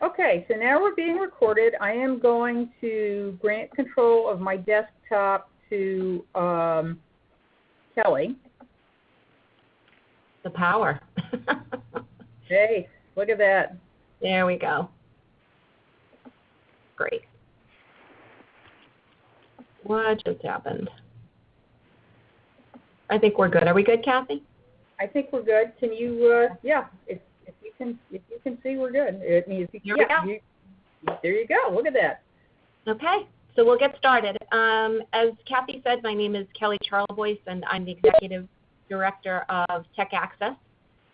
Okay, so now we're being recorded. I am going to grant control of my desktop to Kelly. The power. Hey, look at that. There we go. Great. What just happened? I think we're good. Are we good, Kathy? I think we're good. Can you, yeah, if you can see, we're good. Here we go. There you go. Look at that. Okay, so we'll get started. As Kathy said, my name is Kelly Charlesbois, and I'm the Executive Director of TechACCESS,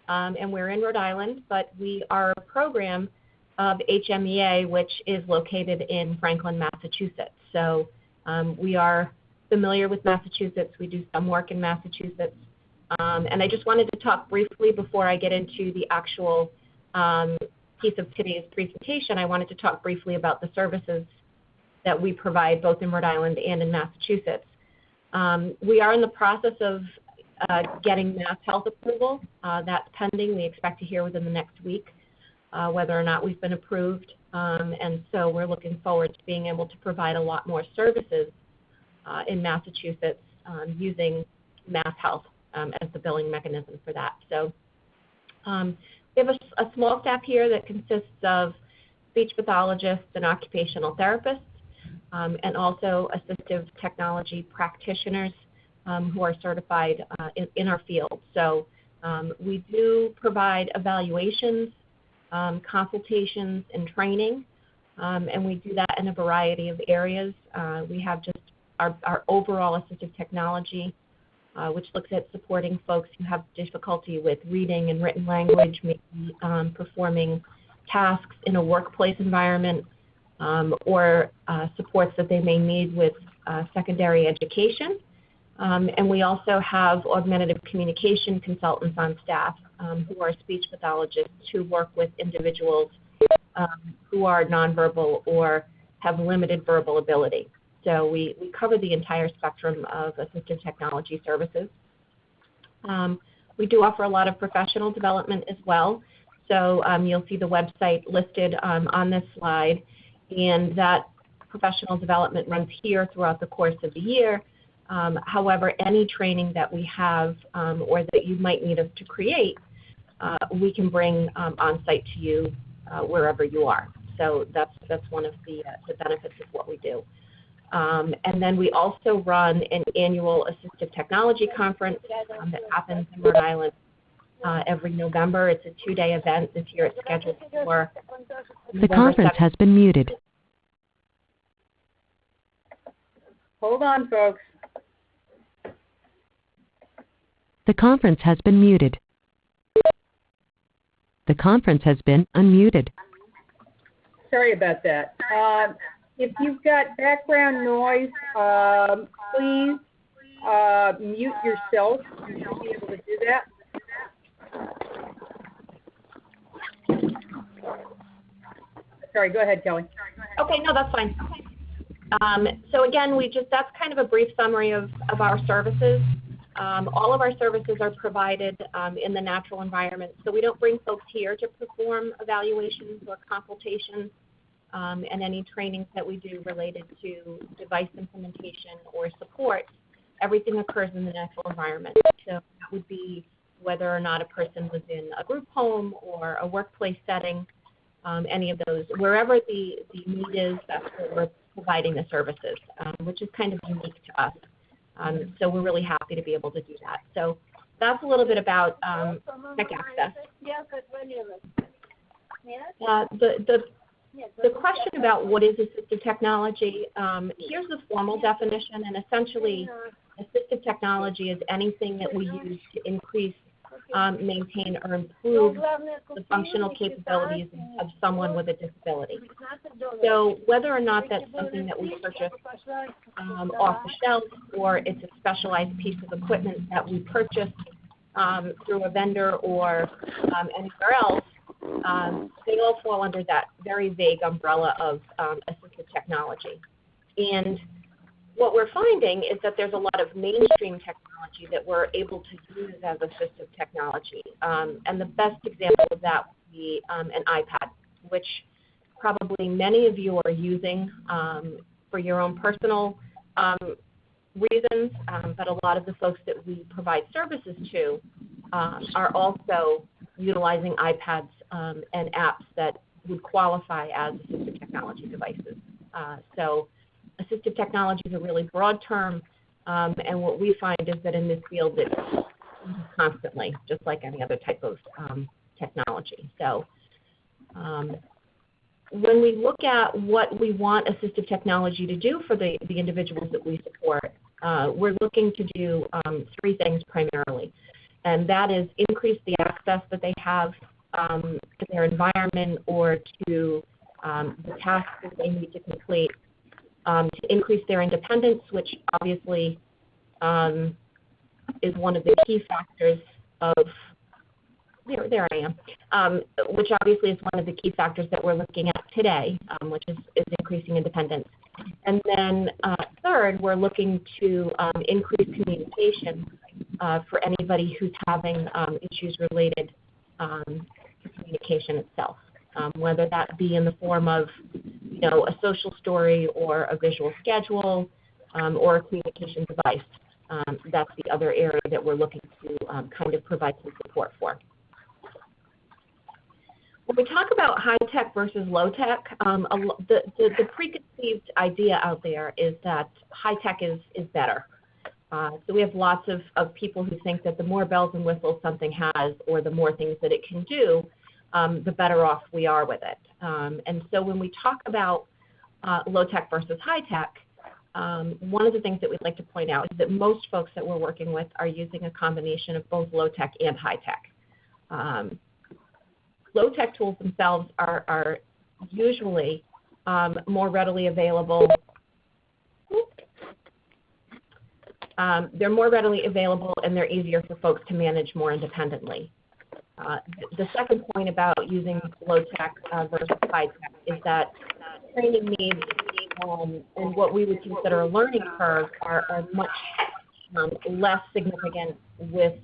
and we're in Rhode Island, but we are a program of HMEA, which is located in Franklin, Massachusetts. So we are familiar with Massachusetts. We do some work in Massachusetts. And I just wanted to talk briefly before I get into the actual piece of today's presentation. I wanted to talk briefly about the services that we provide both in Rhode Island and in Massachusetts. We are in the process of getting Mass Health approval. That's pending. We expect to hear within the next week whether or not we've been approved. And so we're looking forward to being able to provide a lot more services in Massachusetts using Mass Health as the billing mechanism for that. So we have a small staff here that consists of speech pathologists and occupational therapists, and also assistive technology practitioners who are certified in our field. So we do provide evaluations, consultations, and training, and we do that in a variety of areas. We have just our overall assistive technology, which looks at supporting folks who have difficulty with reading and written language, maybe performing tasks in a workplace environment, or supports that they may need with secondary education. And we also have augmentative communication consultants on staff who are speech pathologists who work with individuals who are nonverbal or have limited verbal ability. So we cover the entire spectrum of assistive technology services. We do offer a lot of professional development as well. So you'll see the website listed on this slide, and that professional development runs here throughout the course of the year. However, any training that we have or that you might need us to create, we can bring on site to you wherever you are. So that's one of the benefits of what we do. And then we also run an annual Assistive Technology Conference that happens in Rhode Island every November. It's a 2-day event. This year it's scheduled for The conference has been muted. Hold on, folks. The conference has been muted. The conference has been unmuted. Sorry about that. If you've got background noise, please mute yourself. You should be able to do that. Sorry, go ahead, Kelly. Okay, no, that's fine. So again, that's kind of a brief summary of our services. All of our services are provided in the natural environment, so we don't bring folks here to perform evaluations or consultations, and any trainings that we do related to device implementation or support. Everything occurs in the natural environment. So that would be whether or not a person was in a group home or a workplace setting, any of those. Wherever the need is, that's where we're providing the services, which is kind of unique to us. So we're really happy to be able to do that. So that's a little bit about TechACCESS. The question about what is assistive technology, here's the formal definition, and essentially assistive technology is anything that we use to increase, maintain, or improve the functional capabilities of someone with a disability. So whether or not that's something that we purchase off the shelf, or it's a specialized piece of equipment that we purchase through a vendor or anywhere else, they all fall under that very vague umbrella of assistive technology. And what we're finding is that there's a lot of mainstream technology that we're able to use as assistive technology. And the best example of that would be an iPad, which probably many of you are using for your own personal reasons, but a lot of the folks that we provide services to are also utilizing iPads and apps that would qualify as assistive technology devices. So assistive technology is a really broad term, and what we find is that in this field it's constantly, just like any other type of technology. So when we look at what we want assistive technology to do for the individuals that we support, we're looking to do three things primarily, and that is increase the access that they have to their environment or to the tasks that they need to complete, to increase their independence, which obviously is one of the key factors of, there I am, which obviously is one of the key factors that we're looking at today, which is increasing independence. And then third, we're looking to increase communication for anybody who's having issues related to communication itself, whether that be in the form of, a social story or a visual schedule or a communication device. That's the other area that we're looking to kind of provide some support for. When we talk about high-tech versus low-tech, the preconceived idea out there is that high-tech is better. So we have lots of people who think that the more bells and whistles something has or the more things that it can do, the better off we are with it. And so when we talk about low-tech versus high-tech, one of the things that we'd like to point out is that most folks that we're working with are using a combination of both low-tech and high-tech. Low-tech tools themselves are usually more readily available. They're more readily available and they're easier for folks to manage more independently. The second point about using low-tech versus high-tech is that training needs and what we would consider a learning curve are much less significant with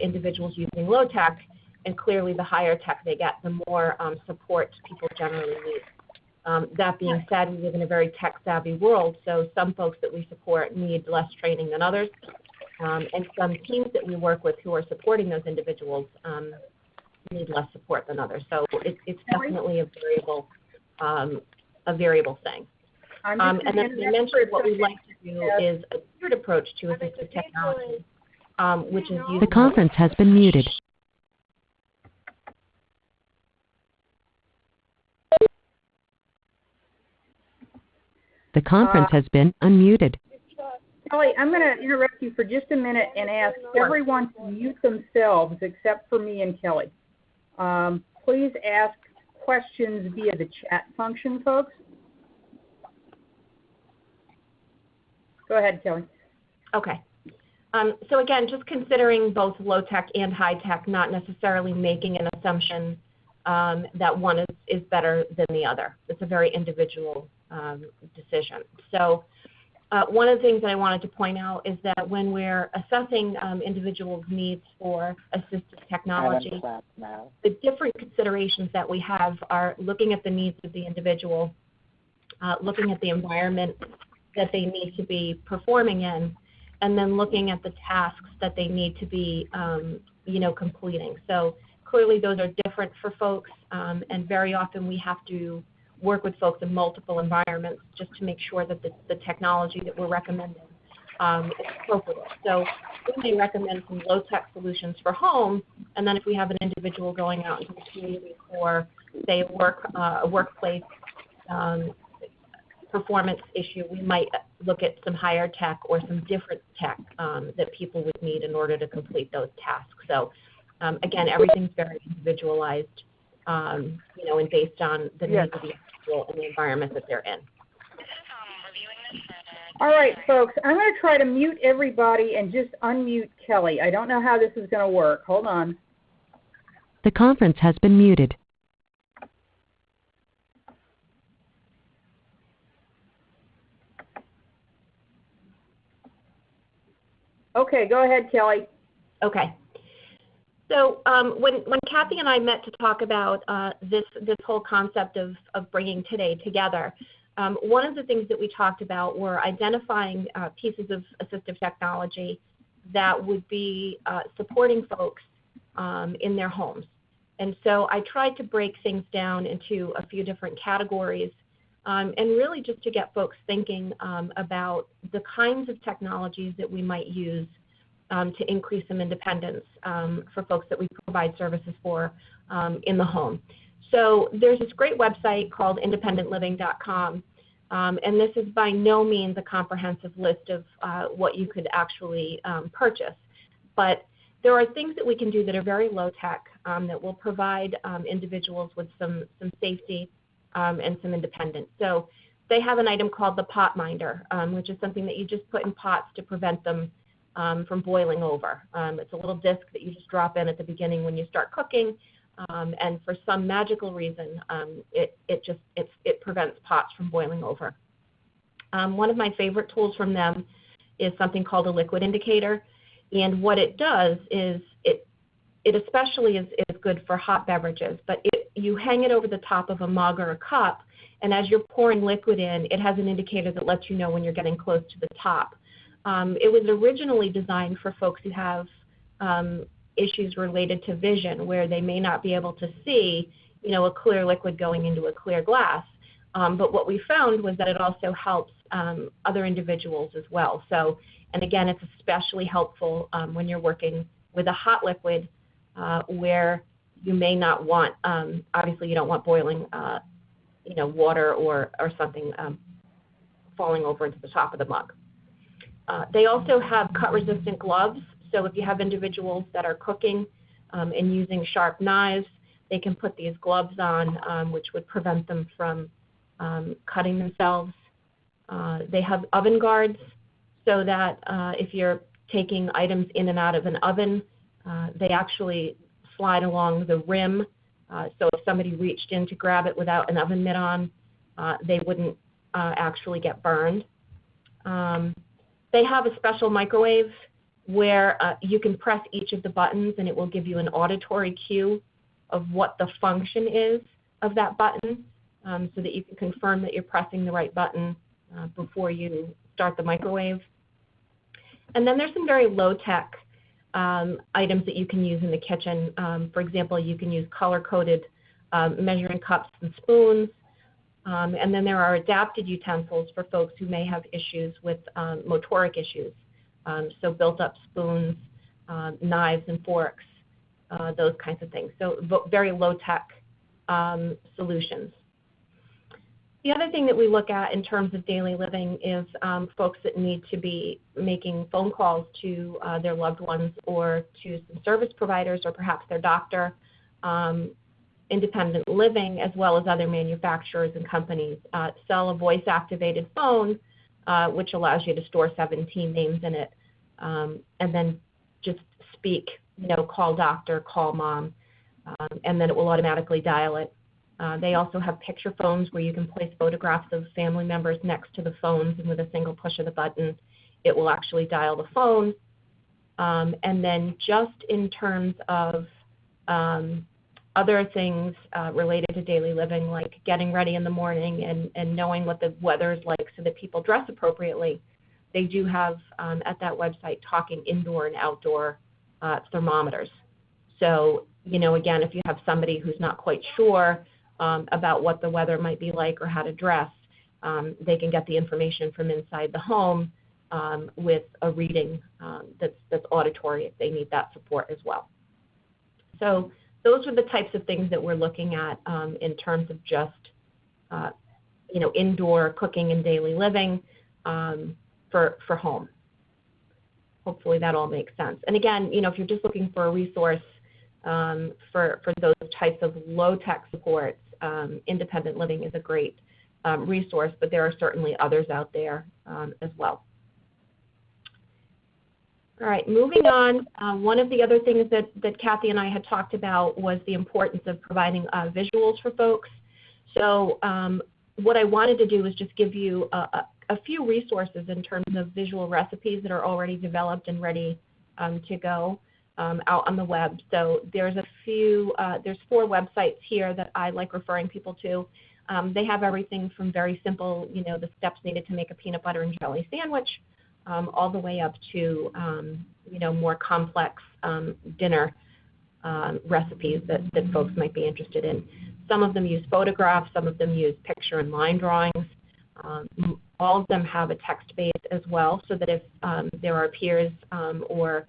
individuals using low-tech, and clearly the higher tech they get, the more support people generally need. That being said, we live in a very tech-savvy world, so some folks that we support need less training than others, and some teams that we work with who are supporting those individuals need less support than others. So it's definitely a variable thing. And then as I mentioned, what we like to do is a tiered approach to assistive technology, which is using... The conference has been muted. The conference has been unmuted. Kelly, I'm going to interrupt you for just a minute and ask everyone to mute themselves except for me and Kelly. Please ask questions via the chat function, folks. Go ahead, Kelly. Okay. So again, just considering both low-tech and high-tech, not necessarily making an assumption that one is better than the other. It's a very individual decision. So one of the things that I wanted to point out is that when we're assessing individuals' needs for assistive technology, the different considerations that we have are looking at the needs of the individual, looking at the environment that they need to be performing in, and then looking at the tasks that they need to be, completing. So clearly those are different for folks, and very often we have to work with folks in multiple environments just to make sure that the technology that we're recommending is appropriate. So we may recommend some low-tech solutions for home, and then if we have an individual going out into the community for, say, a workplace performance issue, we might look at some higher tech or some different tech that people would need in order to complete those tasks. So again, everything's very individualized, and based on the needs of the individual and the environment that they're in. All right, folks, I'm going to try to mute everybody and just unmute Kelly. I don't know how this is going to work. Hold on. The conference has been muted. Okay, go ahead, Kelly. Okay. So when Kathy and I met to talk about this whole concept of bringing today together, one of the things that we talked about were identifying pieces of assistive technology that would be supporting folks in their homes. And so I tried to break things down into a few different categories and really just to get folks thinking about the kinds of technologies that we might use to increase some independence for folks that we provide services for in the home. So there's this great website called independentliving.com, and this is by no means a comprehensive list of what you could actually purchase. But there are things that we can do that are very low tech that will provide individuals with some safety and some independence. So they have an item called the pot minder, which is something that you just put in pots to prevent them from boiling over. It's a little disc that you just drop in at the beginning when you start cooking, and for some magical reason, it prevents pots from boiling over. One of my favorite tools from them is something called a liquid indicator, and what it does is it especially is good for hot beverages, but you hang it over the top of a mug or a cup, and as you're pouring liquid in, it has an indicator that lets you know when you're getting close to the top. It was originally designed for folks who have issues related to vision, where they may not be able to see, a clear liquid going into a clear glass. But what we found was that it also helps other individuals as well. So, and again, it's especially helpful when you're working with a hot liquid where you may not want, obviously you don't want boiling, water or something falling over into the top of the mug. They also have cut-resistant gloves, so if you have individuals that are cooking and using sharp knives, they can put these gloves on, which would prevent them from cutting themselves. They have oven guards, so that if you're taking items in and out of an oven, they actually slide along the rim, so if somebody reached in to grab it without an oven mitt on, they wouldn't actually get burned. They have a special microwave where you can press each of the buttons and it will give you an auditory cue of what the function is of that button, so that you can confirm that you're pressing the right button before you start the microwave. And then there's some very low-tech items that you can use in the kitchen. For example, you can use color-coded measuring cups and spoons. And then there are adapted utensils for folks who may have issues with motoric issues. So built-up spoons, knives and forks, those kinds of things. So very low-tech solutions. The other thing that we look at in terms of daily living is folks that need to be making phone calls to their loved ones or to some service providers or perhaps their doctor. Independent Living, as well as other manufacturers and companies, sell a voice-activated phone, which allows you to store 17 names in it, and then just speak, call doctor, call mom, and then it will automatically dial it. They also have picture phones where you can place photographs of family members next to the phones, and with a single push of the button, it will actually dial the phone. And then just in terms of other things related to daily living, like getting ready in the morning and knowing what the weather is like so that people dress appropriately, they do have at that website talking indoor and outdoor thermometers. So, again, if you have somebody who's not quite sure about what the weather might be like or how to dress, they can get the information from inside the home with a reading that's auditory if they need that support as well. So those are the types of things that we're looking at in terms of just, indoor cooking and daily living for home. Hopefully that all makes sense. And again, if you're just looking for a resource for those types of low-tech supports, Independent Living is a great resource, but there are certainly others out there as well. All right, moving on, one of the other things that Kathy and I had talked about was the importance of providing visuals for folks. So what I wanted to do was just give you a few resources in terms of visual recipes that are already developed and ready to go. out on the web. So there's there's 4 websites here that I like referring people to. They have everything from very simple, the steps needed to make a peanut butter and jelly sandwich, all the way up to, more complex dinner recipes that folks might be interested in. Some of them use photographs, some of them use picture and line drawings. All of them have a text base as well, so that if there are peers or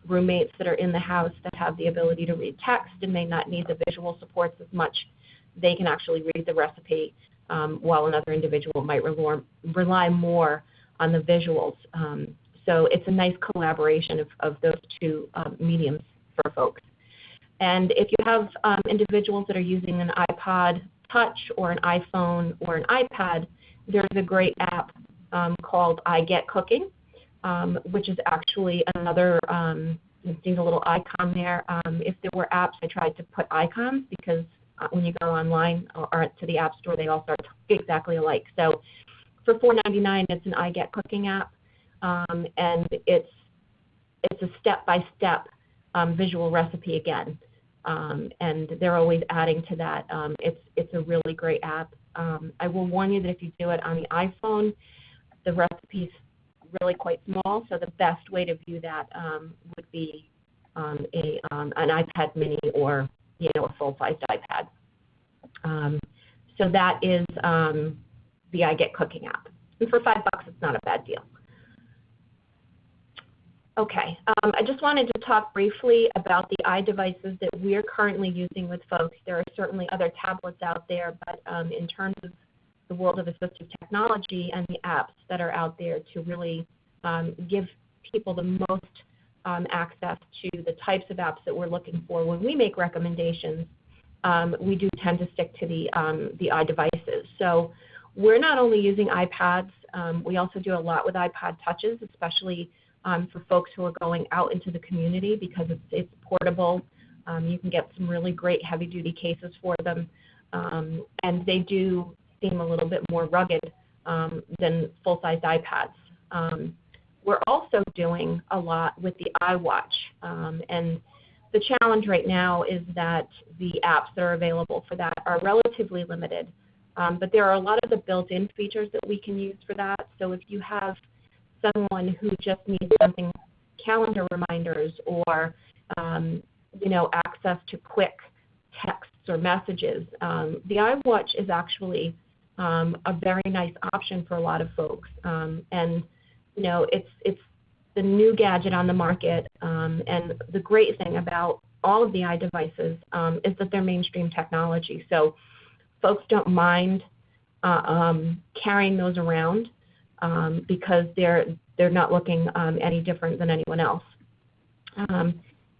roommates that are in the house that have the ability to read text and may not need the visual supports as much, they can actually read the recipe while another individual might rely more on the visuals. So it's a nice collaboration of those 2 mediums for folks. And if you have individuals that are using an iPod Touch or an iPhone or an iPad, there's a great app called I Get Cooking, which is actually another, you see the little icon there. If there were apps, I tried to put icons because when you go online or to the App Store, they all start exactly alike. So for $4.99, it's an I Get Cooking app, and it's a step-by-step visual recipe again. And they're always adding to that. It's a really great app. I will warn you that if you do it on the iPhone, the recipe's really quite small, so the best way to view that would be an iPad mini or a full-sized iPad. So that is the I Get Cooking app. And for $5, it's not a bad deal. Okay, I just wanted to talk briefly about the iDevices that we're currently using with folks. There are certainly other tablets out there, but in terms of the world of assistive technology and the apps that are out there to really give people the most access to the types of apps that we're looking for when we make recommendations, we do tend to stick to the iDevices. So we're not only using iPads, we also do a lot with iPod Touches, especially for folks who are going out into the community because it's portable. You can get some really great heavy-duty cases for them, and they do seem a little bit more rugged than full-sized iPads. We're also doing a lot with the iWatch, and the challenge right now is that the apps that are available for that are relatively limited, but there are a lot of the built-in features that we can use for that. So if you have someone who just needs something, calendar reminders or access to quick texts or messages, the iWatch is actually a very nice option for a lot of folks. And it's the new gadget on the market, and the great thing about all of the iDevices is that they're mainstream technology. So folks don't mind carrying those around because they're not looking any different than anyone else.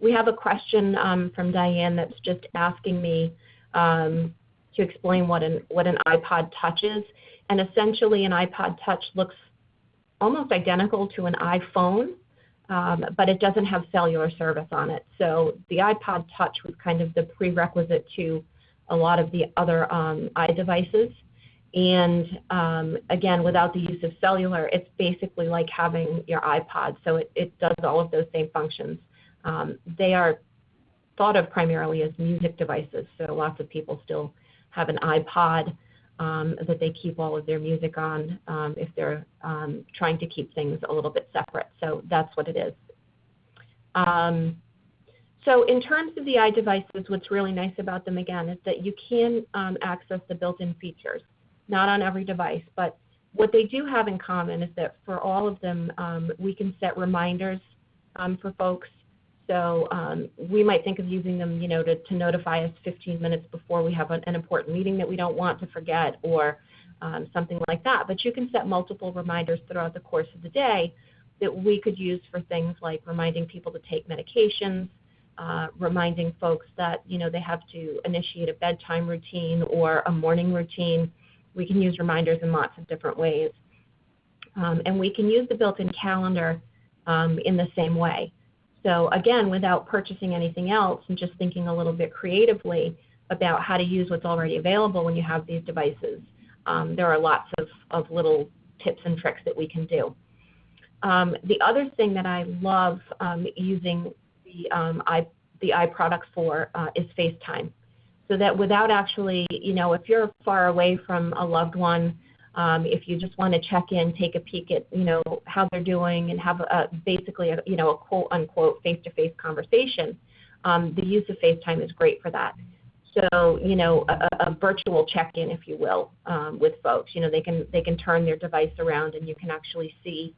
We have a question from Diane that's just asking me to explain what an iPod Touch is. And essentially an iPod Touch looks almost identical to an iPhone, but it doesn't have cellular service on it. So the iPod Touch was kind of the prerequisite to a lot of the other iDevices. And again, without the use of cellular, it's basically like having your iPod. So it does all of those same functions. They are thought of primarily as music devices. So lots of people still have an iPod that they keep all of their music on if they're trying to keep things a little bit separate. So that's what it is. So in terms of the iDevices, what's really nice about them, again, is that you can access the built-in features. Not on every device, but what they do have in common is that for all of them, we can set reminders for folks. So we might think of using them, to notify us 15 minutes before we have an important meeting that we don't want to forget, or something like that. But you can set multiple reminders throughout the course of the day that we could use for things like reminding people to take medications, reminding folks that, they have to initiate a bedtime routine or a morning routine. We can use reminders in lots of different ways. And we can use the built-in calendar in the same way. So again, without purchasing anything else and just thinking a little bit creatively about how to use what's already available when you have these devices, there are lots of little tips and tricks that we can do. The other thing that I love using the iProducts for is FaceTime. So that without actually, if you're far away from a loved one, if you just want to check in, take a peek at, how they're doing and have basically a quote unquote face-to-face conversation, the use of FaceTime is great for that. So, a virtual check-in, if you will, with folks. They can turn their device around and you can actually see,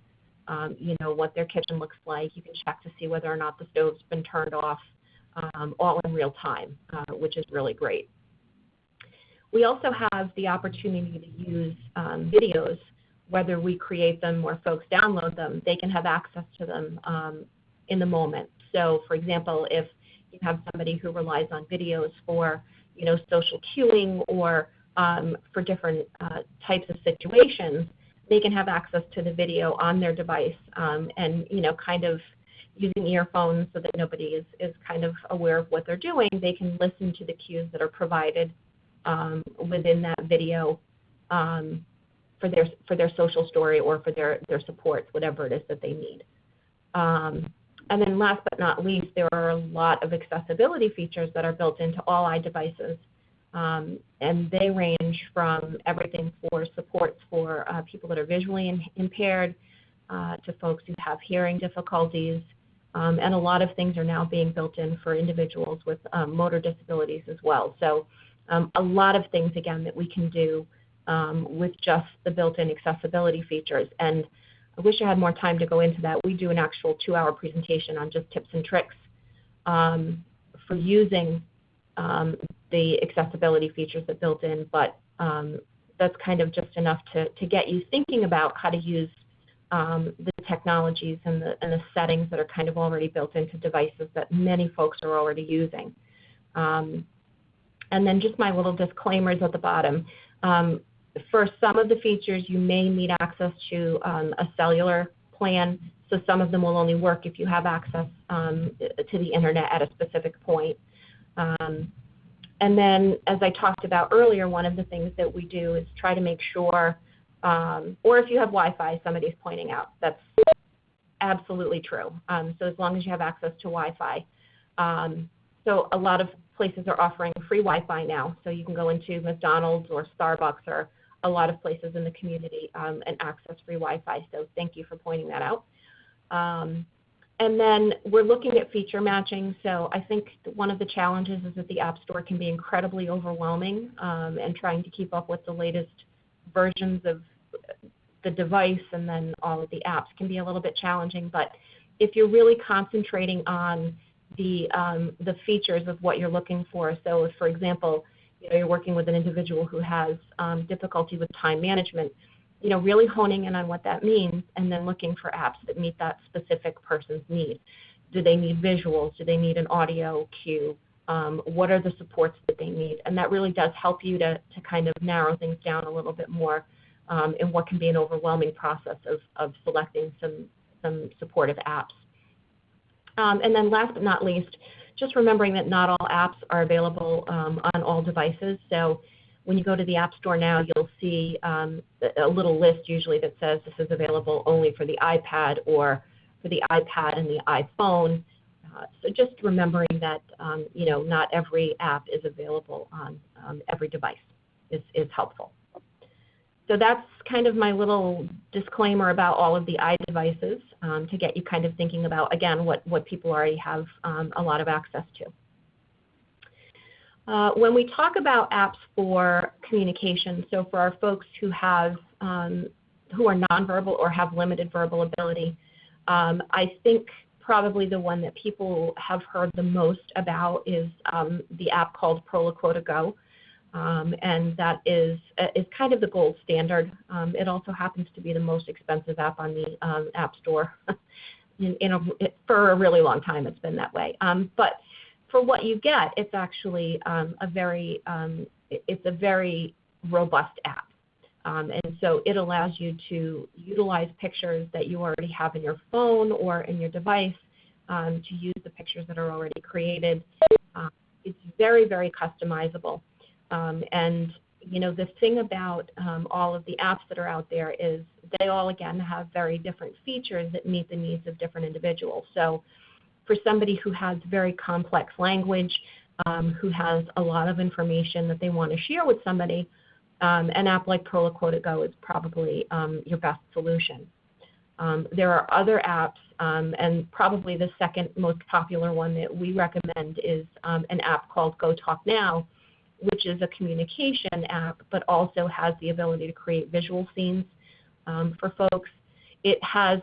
what their kitchen looks like. You can check to see whether or not the stove's been turned off, all in real time, which is really great. We also have the opportunity to use videos, whether we create them or folks download them. They can have access to them in the moment. So, for example, if you have somebody who relies on videos for, social cueing or for different types of situations, they can have access to the video on their device and, kind of using earphones so that nobody is kind of aware of what they're doing. They can listen to the cues that are provided within that video for their social story or for their supports, whatever it is that they need. And then last but not least, there are a lot of accessibility features that are built into all iDevices. And they range from everything for supports for people that are visually impaired to folks who have hearing difficulties. And a lot of things are now being built in for individuals with motor disabilities as well. So a lot of things, again, that we can do with just the built-in accessibility features. And I wish I had more time to go into that. We do an actual 2-hour presentation on just tips and tricks for using the accessibility features that built in, but that's kind of just enough to get you thinking about how to use the technologies and the settings that are kind of already built into devices that many folks are already using. And then just my little disclaimers at the bottom. For some of the features, you may need access to a cellular plan, so some of them will only work if you have access to the internet at a specific point. And then, as I talked about earlier, one of the things that we do is try to make sure, or if you have Wi-Fi, somebody's pointing out, that's absolutely true. So as long as you have access to Wi-Fi. So a lot of places are offering free Wi-Fi now, so you can go into McDonald's or Starbucks or a lot of places in the community and access free Wi-Fi. So thank you for pointing that out. And then we're looking at feature matching. So I think one of the challenges is that the App Store can be incredibly overwhelming, and trying to keep up with the latest versions of the device and then all of the apps can be a little bit challenging. But if you're really concentrating on the features of what you're looking for, so if, for example, you're working with an individual who has difficulty with time management, really honing in on what that means and then looking for apps that meet that specific person's need. Do they need visuals? Do they need an audio cue? What are the supports that they need? And that really does help you to kind of narrow things down a little bit more in what can be an overwhelming process of selecting some supportive apps. And then last but not least, just remembering that not all apps are available on all devices. So when you go to the App Store now, you'll see a little list usually that says this is available only for the iPad or for the iPad and the iPhone. So just remembering that, not every app is available on every device is helpful. So that's kind of my little disclaimer about all of the iDevices to get you kind of thinking about, again, what people already have a lot of access to. When we talk about apps for communication, so for our folks who have who are nonverbal or have limited verbal ability, I think probably the one that people have heard the most about is the app called Proloquota Go. And that is kind of the gold standard. It also happens to be the most expensive app on the App Store. For a really long time, it's been that way. But for what you get, it's actually a very robust app. And so it allows you to utilize pictures that you already have in your phone or in your device to use the pictures that are already created. It's very, very customizable. And the thing about all of the apps that are out there is they all, again, have very different features that meet the needs of different individuals. So for somebody who has very complex language, who has a lot of information that they want to share with somebody, an app like Proloquo Go is probably your best solution. There are other apps, and probably the second most popular one that we recommend is an app called Go Talk Now, which is a communication app, but also has the ability to create visual scenes for folks. It has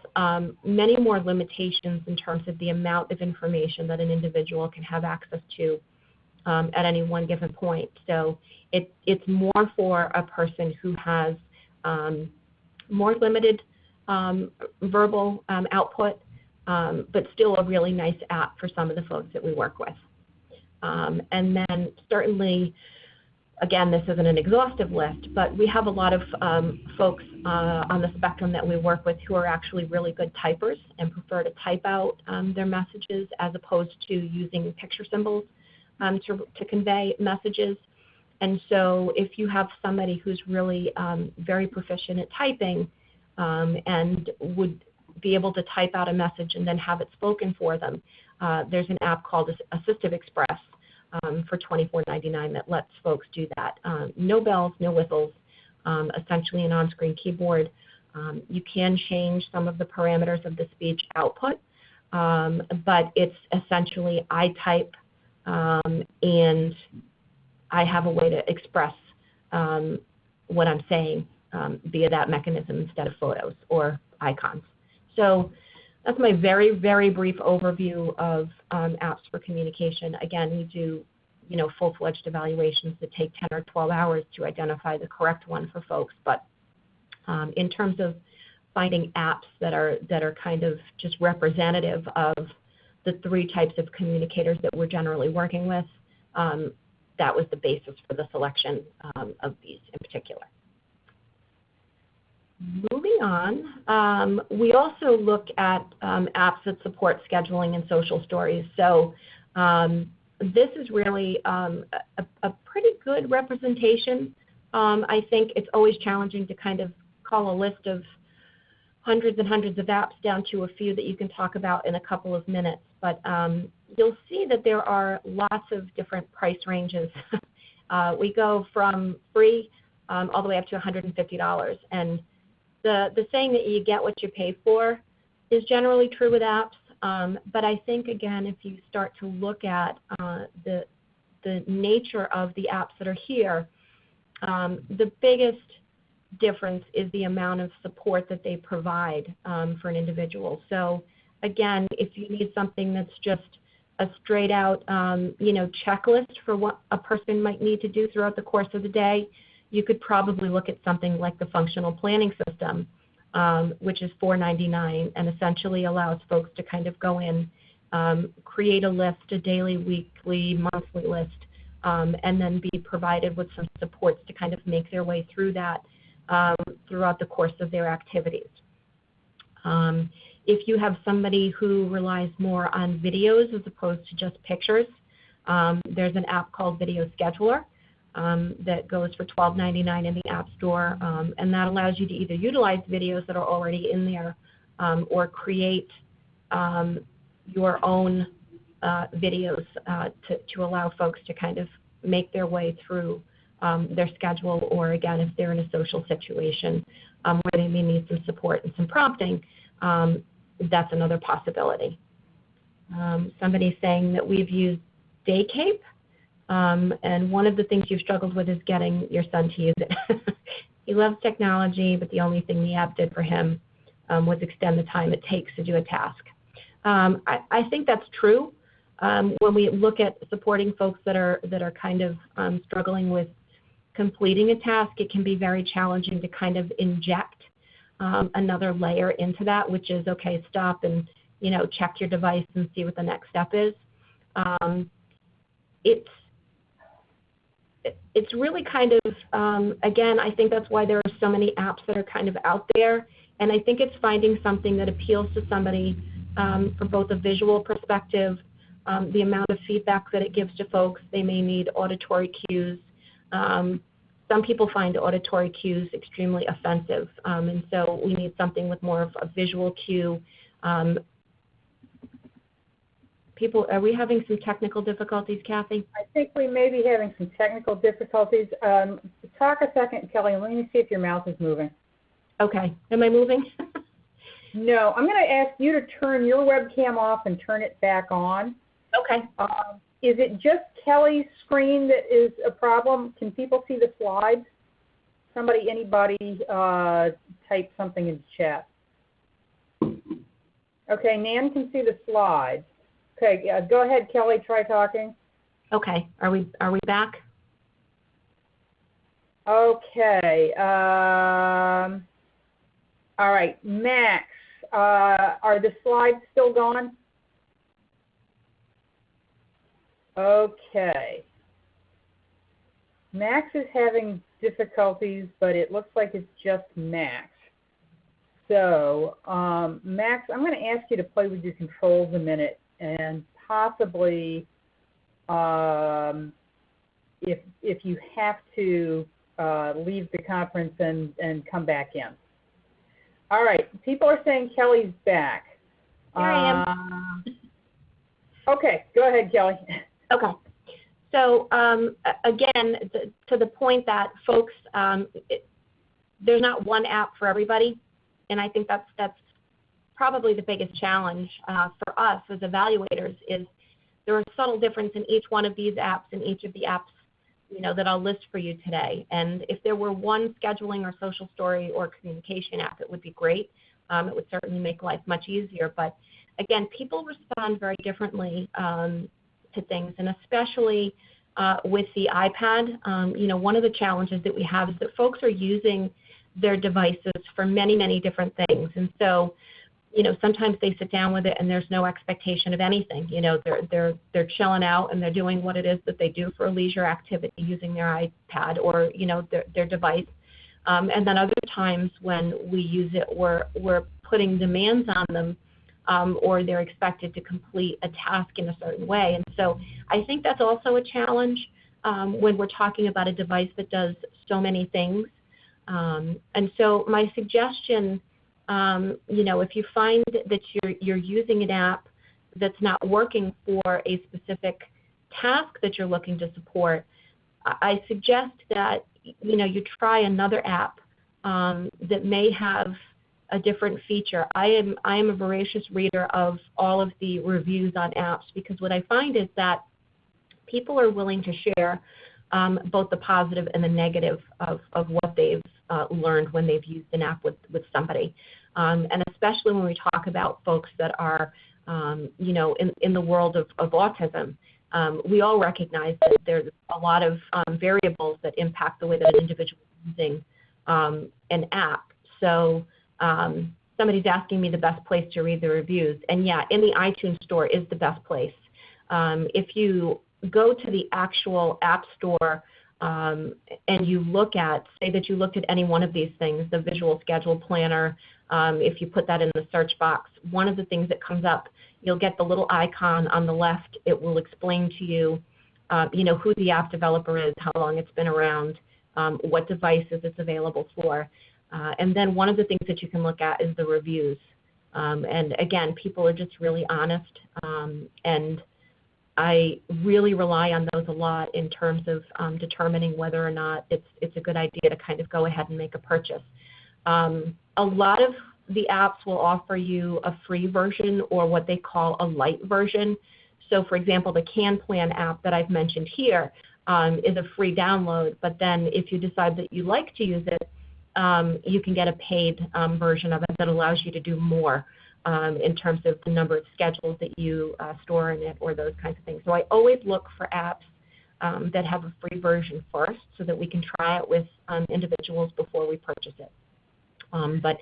many more limitations in terms of the amount of information that an individual can have access to at any one given point. So it's more for a person who has more limited verbal output, but still a really nice app for some of the folks that we work with. And then certainly, again, this isn't an exhaustive list, but we have a lot of folks on the spectrum that we work with who are actually really good typers and prefer to type out their messages as opposed to using picture symbols to convey messages. And so if you have somebody who's really very proficient at typing and would be able to type out a message and then have it spoken for them, there's an app called Assistive Express for $24.99 that lets folks do that. No bells, no whistles, essentially an on-screen keyboard. You can change some of the parameters of the speech output, but it's essentially I type and I have a way to express what I'm saying via that mechanism instead of photos or icons. So that's my very, very brief overview of apps for communication. Again, we do, full-fledged evaluations that take 10 or 12 hours to identify the correct one for folks. But in terms of finding apps that are kind of just representative of the three types of communicators that we're generally working with, that was the basis for the selection of these in particular. Moving on, we also look at apps that support scheduling and social stories. So this is really a pretty good representation. I think it's always challenging to kind of call a list of hundreds and hundreds of apps down to a few that you can talk about in a couple of minutes. But you'll see that there are lots of different price ranges. We go from free all the way up to $150. And the saying that you get what you pay for is generally true with apps. But I think, again, if you start to look at the nature of the apps that are here, the biggest difference is the amount of support that they provide for an individual. So, again, if you need something that's just a straight out, checklist for what a person might need to do throughout the course of the day, you could probably look at something like the functional planning system, which is $4.99 and essentially allows folks to kind of go in, create a list, a daily, weekly, monthly list, and then be provided with some supports to kind of make their way through that throughout the course of their activities. If you have somebody who relies more on videos as opposed to just pictures, there's an app called Video Scheduler that goes for $12.99 in the App Store, and that allows you to either utilize videos that are already in there or create your own videos to allow folks to kind of make their way through their schedule, or again, if they're in a social situation where they may need some support and some prompting, that's another possibility. Somebody's saying that we've used Daycape, and one of the things you've struggled with is getting your son to use it. He loves technology, but the only thing the app did for him was extend the time it takes to do a task. I think that's true. When we look at supporting folks that are kind of struggling with completing a task, it can be very challenging to kind of inject another layer into that, which is, okay, stop and check your device and see what the next step is. It's really kind of, again, I think that's why there are so many apps that are kind of out there, and I think it's finding something that appeals to somebody from both a visual perspective, the amount of feedback that it gives to folks. They may need auditory cues. Some some people find auditory cues extremely offensive, and so we need something with more of a visual cue. Are we having some technical difficulties, Kathy? I think we may be having some technical difficulties. Talk a second, Kelly, and let me see if your mouth is moving. Okay. Am I moving? No. I'm going to ask you to turn your webcam off and turn it back on. Okay. Is it just Kelly's screen that is a problem? Can people see the slides? Anybody type something in the chat. Okay, Nan can see the slides. Okay, go ahead, Kelly, try talking. Okay, are we back? Okay, all right, Max, are the slides still gone? Okay. Max is having difficulties, but it looks like it's just Max. So, Max, I'm going to ask you to play with your controls a minute and possibly, if you have to, leave the conference and come back in. All right, people are saying Kelly's back. Here I am. Okay, go ahead, Kelly. Okay. So again, to the point that folks, there's not one app for everybody, and I think that's probably the biggest challenge for us as evaluators is there are subtle difference in each one of these apps and each of the apps, that I'll list for you today. And if there were one scheduling or social story or communication app, it would be great. It would certainly make life much easier. But again, people respond very differently to things, and especially with the iPad. One of the challenges that we have is that folks are using their devices for many, many different things. And so, sometimes they sit down with it and there's no expectation of anything. They're chilling out and they're doing what it is that they do for a leisure activity using their iPad or, their device. And then other times when we use it, we're putting demands on them or they're expected to complete a task in a certain way. And so I think that's also a challenge when we're talking about a device that does so many things. And so my suggestion, if you find that you're using an app that's not working for a specific task that you're looking to support, I suggest that you try another app that may have a different feature. I am a voracious reader of all of the reviews on apps because what I find is that people are willing to share both the positive and the negative of what they've learned when they've used an app with somebody. And especially when we talk about folks that are, in the world of autism, we all recognize that there's a lot of variables that impact the way that an individual is using an app. So somebody's asking me the best place to read the reviews. And yeah, in the iTunes store is the best place. If you go to the actual app store and you look at, say that you looked at any one of these things, the visual schedule planner, if you put that in the search box, one of the things that comes up, you'll get the little icon on the left. It will explain to you, who the app developer is, how long it's been around, what devices it's available for. And then one of the things that you can look at is the reviews. And again, people are just really honest. And I really rely on those a lot in terms of determining whether or not it's a good idea to kind of go ahead and make a purchase. A lot of the apps will offer you a free version or what they call a light version. So for example, the CanPlan app that I've mentioned here is a free download, but then if you decide that you like to use it, you can get a paid version of it that allows you to do more in terms of the number of schedules that you store in it or those kinds of things. So I always look for apps that have a free version first so that we can try it with individuals before we purchase it. But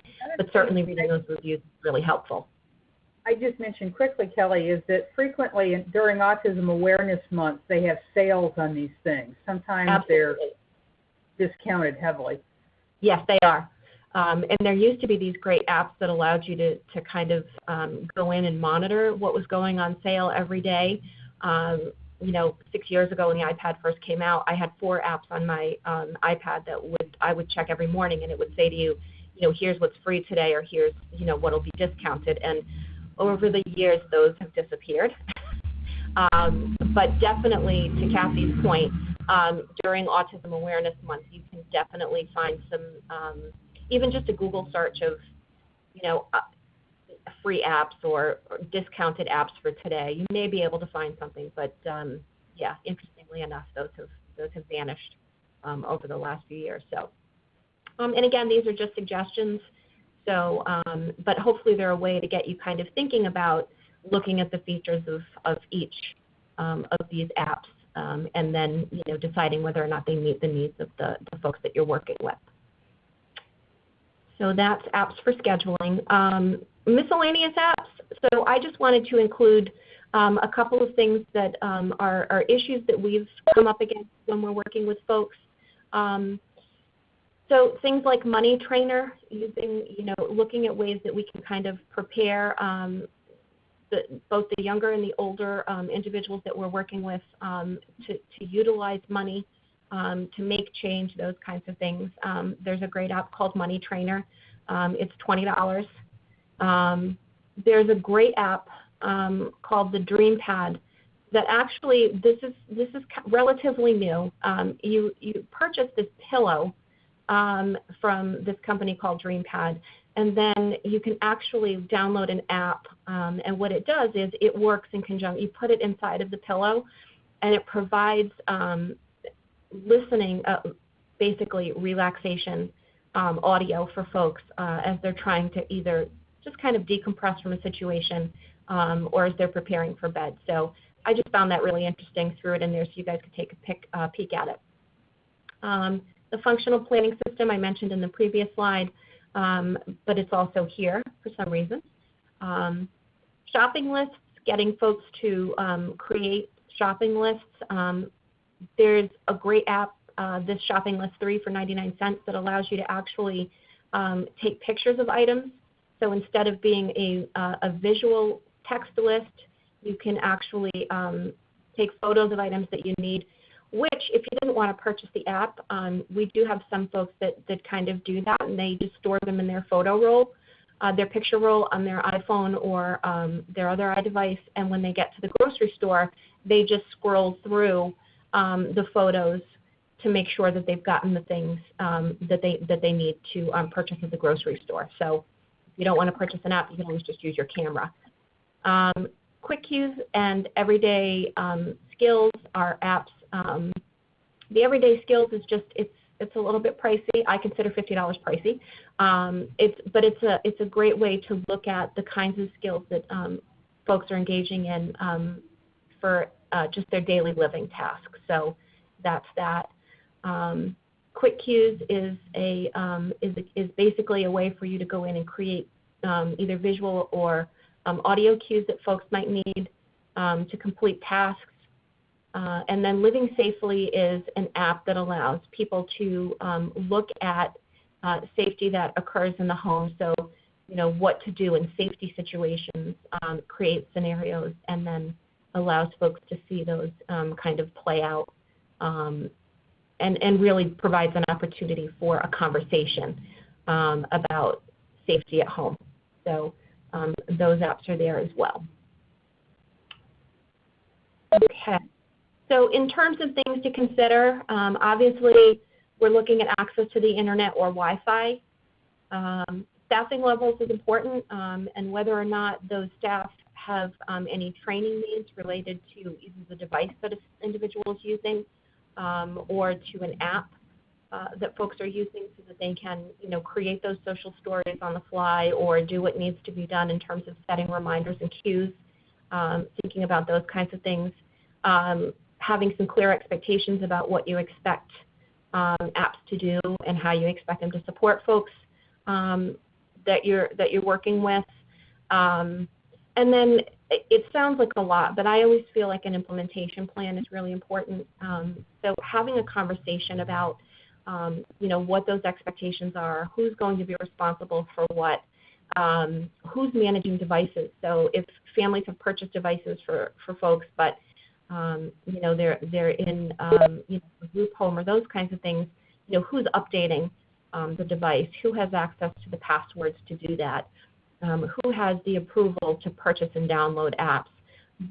certainly reading those reviews is really helpful. I just mentioned quickly, Kelly, is that frequently during Autism Awareness Month, they have sales on these things. Sometimes Absolutely. They're discounted heavily. Yes, they are. And there used to be these great apps that allowed you to kind of go in and monitor what was going on sale every day. 6 years ago when the iPad first came out, I had 4 apps on my iPad that I would check every morning, and it would say to you, here's what's free today, or here's, what will be discounted. And over the years, those have disappeared. But definitely, to Kathy's point, during Autism Awareness Month, you can definitely find some, even just a Google search of, free apps or discounted apps for today. You may be able to find something, but yeah, interestingly enough, those have vanished over the last few years. So, and again, these are just suggestions. So, but hopefully they're a way to get you kind of thinking about looking at the features of each of these apps, and then deciding whether or not they meet the needs of the folks that you're working with. So that's apps for scheduling. Miscellaneous apps. So I just wanted to include a couple of things that are issues that we've come up against when we're working with folks. So things like Money Trainer, using, looking at ways that we can kind of prepare both the younger and the older individuals that we're working with to utilize money, to make change, those kinds of things. There's a great app called Money Trainer. It's $20. There's a great app called the Dream Pad that actually, this is relatively new. You purchase this pillow from this company called Dream Pad, and then you can actually download an app, and what it does is it works in conjunction. You put it inside of the pillow, and it provides listening, basically relaxation audio for folks as they're trying to either just kind of decompress from a situation or as they're preparing for bed. So I just found that really interesting, threw it in there so you guys could take a peek at it. The functional planning system I mentioned in the previous slide, but it's also here for some reason. Shopping lists, getting folks to create shopping lists. There's a great app, this Shopping List 3 for 99 cents, that allows you to actually take pictures of items. So instead of being a visual text list, you can actually take photos of items that you need, which if you didn't want to purchase the app, we do have some folks that kind of do that, and they just store them in their photo roll, their picture roll on their iPhone or their other iDevice, and when they get to the grocery store, they just scroll through the photos to make sure that they've gotten the things that they need to purchase at the grocery store. So if you don't want to purchase an app, you can always just use your camera. Quick Cues and Everyday Skills are apps. The Everyday Skills is just, it's a little bit pricey. I consider $50 pricey. But it's a great way to look at the kinds of skills that folks are engaging in for just their daily living tasks. So that's that. Quick Cues is basically a way for you to go in and create either visual or audio cues that folks might need to complete tasks. And then Living Safely is an app that allows people to look at safety that occurs in the home. So, what to do in safety situations, create scenarios, and then allows folks to see those kind of play out, and really provides an opportunity for a conversation about safety at home. So those apps are there as well. Okay. So in terms of things to consider, obviously we're looking at access to the internet or Wi-Fi. Staffing levels is important, and whether or not those staff have any training needs related to either the device that an individual is using or to an app that folks are using, so that they can create those social stories on the fly or do what needs to be done in terms of setting reminders and cues, thinking about those kinds of things. Having some clear expectations about what you expect apps to do and how you expect them to support folks that you're working with. And then it sounds like a lot, but I always feel like an implementation plan is really important. So having a conversation about what those expectations are, who's going to be responsible for what, who's managing devices. So if families have purchased devices for folks, but they're in a group home or those kinds of things, who's updating the device, who has access to the passwords to do that, who has the approval to purchase and download apps.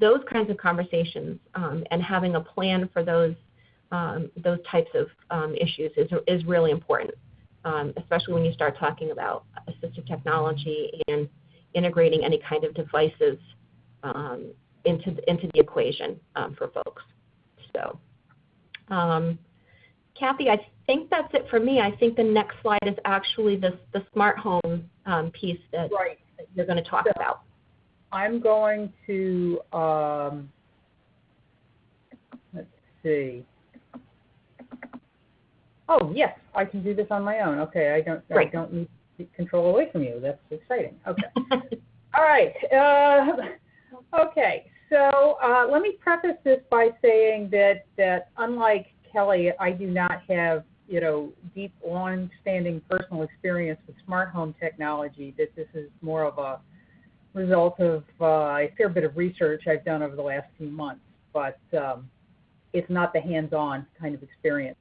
Those kinds of conversations and having a plan for those types of issues is really important, especially when you start talking about assistive technology and integrating any kind of devices into the equation for folks. So, Kathy, I think that's it for me. I think the next slide is actually the smart home piece that you're going to talk about. I'm going to, let's see. Oh, yes, I can do this on my own. Okay, I don't need control away from you. That's exciting. Okay. All right. Okay, so let me preface this by saying that unlike Kelly, I do not have, deep, long-standing personal experience with smart home technology. That this is more of a result of a fair bit of research I've done over the last few months, but it's not the hands-on kind of experience.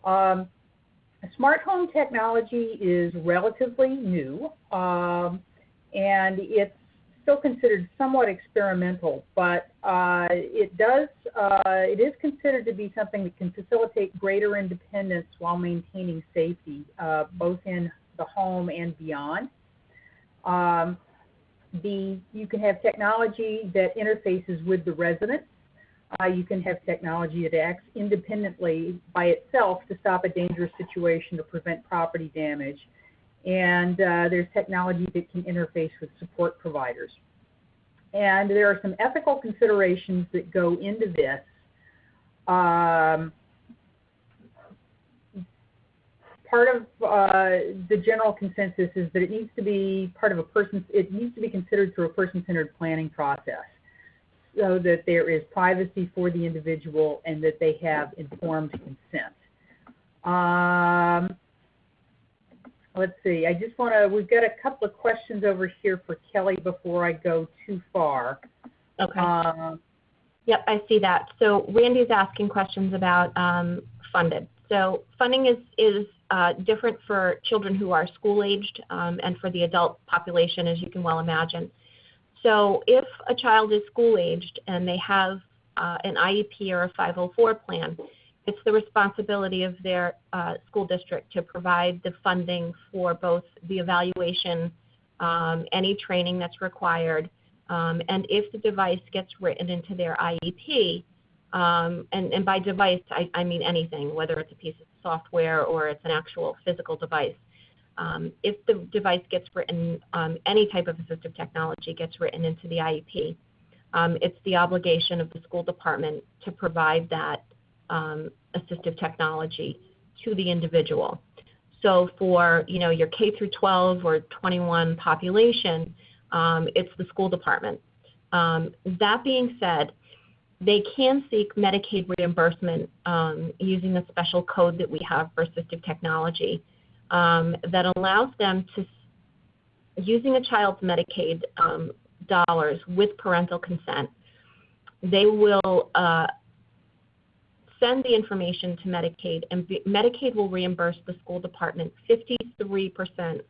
Smart home technology is relatively new, and it's still considered somewhat experimental, but it is considered to be something that can facilitate greater independence while maintaining safety, both in the home and beyond. You can have technology that interfaces with the residents. You can have technology that acts independently by itself to stop a dangerous situation or prevent property damage. And there's technology that can interface with support providers. And there are some ethical considerations that go into this. Part of the general consensus is that it needs to be considered through a person-centered planning process, so that there is privacy for the individual and that they have informed consent. Let's see, we've got a couple of questions over here for Kelly before I go too far. Okay. Yep, I see that. So Randy's asking questions about funded. So funding is different for children who are school-aged and for the adult population, as you can well imagine. So if a child is school-aged and they have an IEP or a 504 plan, it's the responsibility of their school district to provide the funding for both the evaluation, any training that's required, and if the device gets written into their IEP, and by device I mean anything, whether it's a piece of software or it's an actual physical device. If the device gets written, any type of assistive technology gets written into the IEP, it's the obligation of the school department to provide that assistive technology to the individual. So for your K through 12 or 21 population, it's the school department. That being said, they can seek Medicaid reimbursement using a special code that we have for assistive technology that allows them to, using a child's Medicaid dollars with parental consent, they will send the information to Medicaid, and Medicaid will reimburse the school department 53%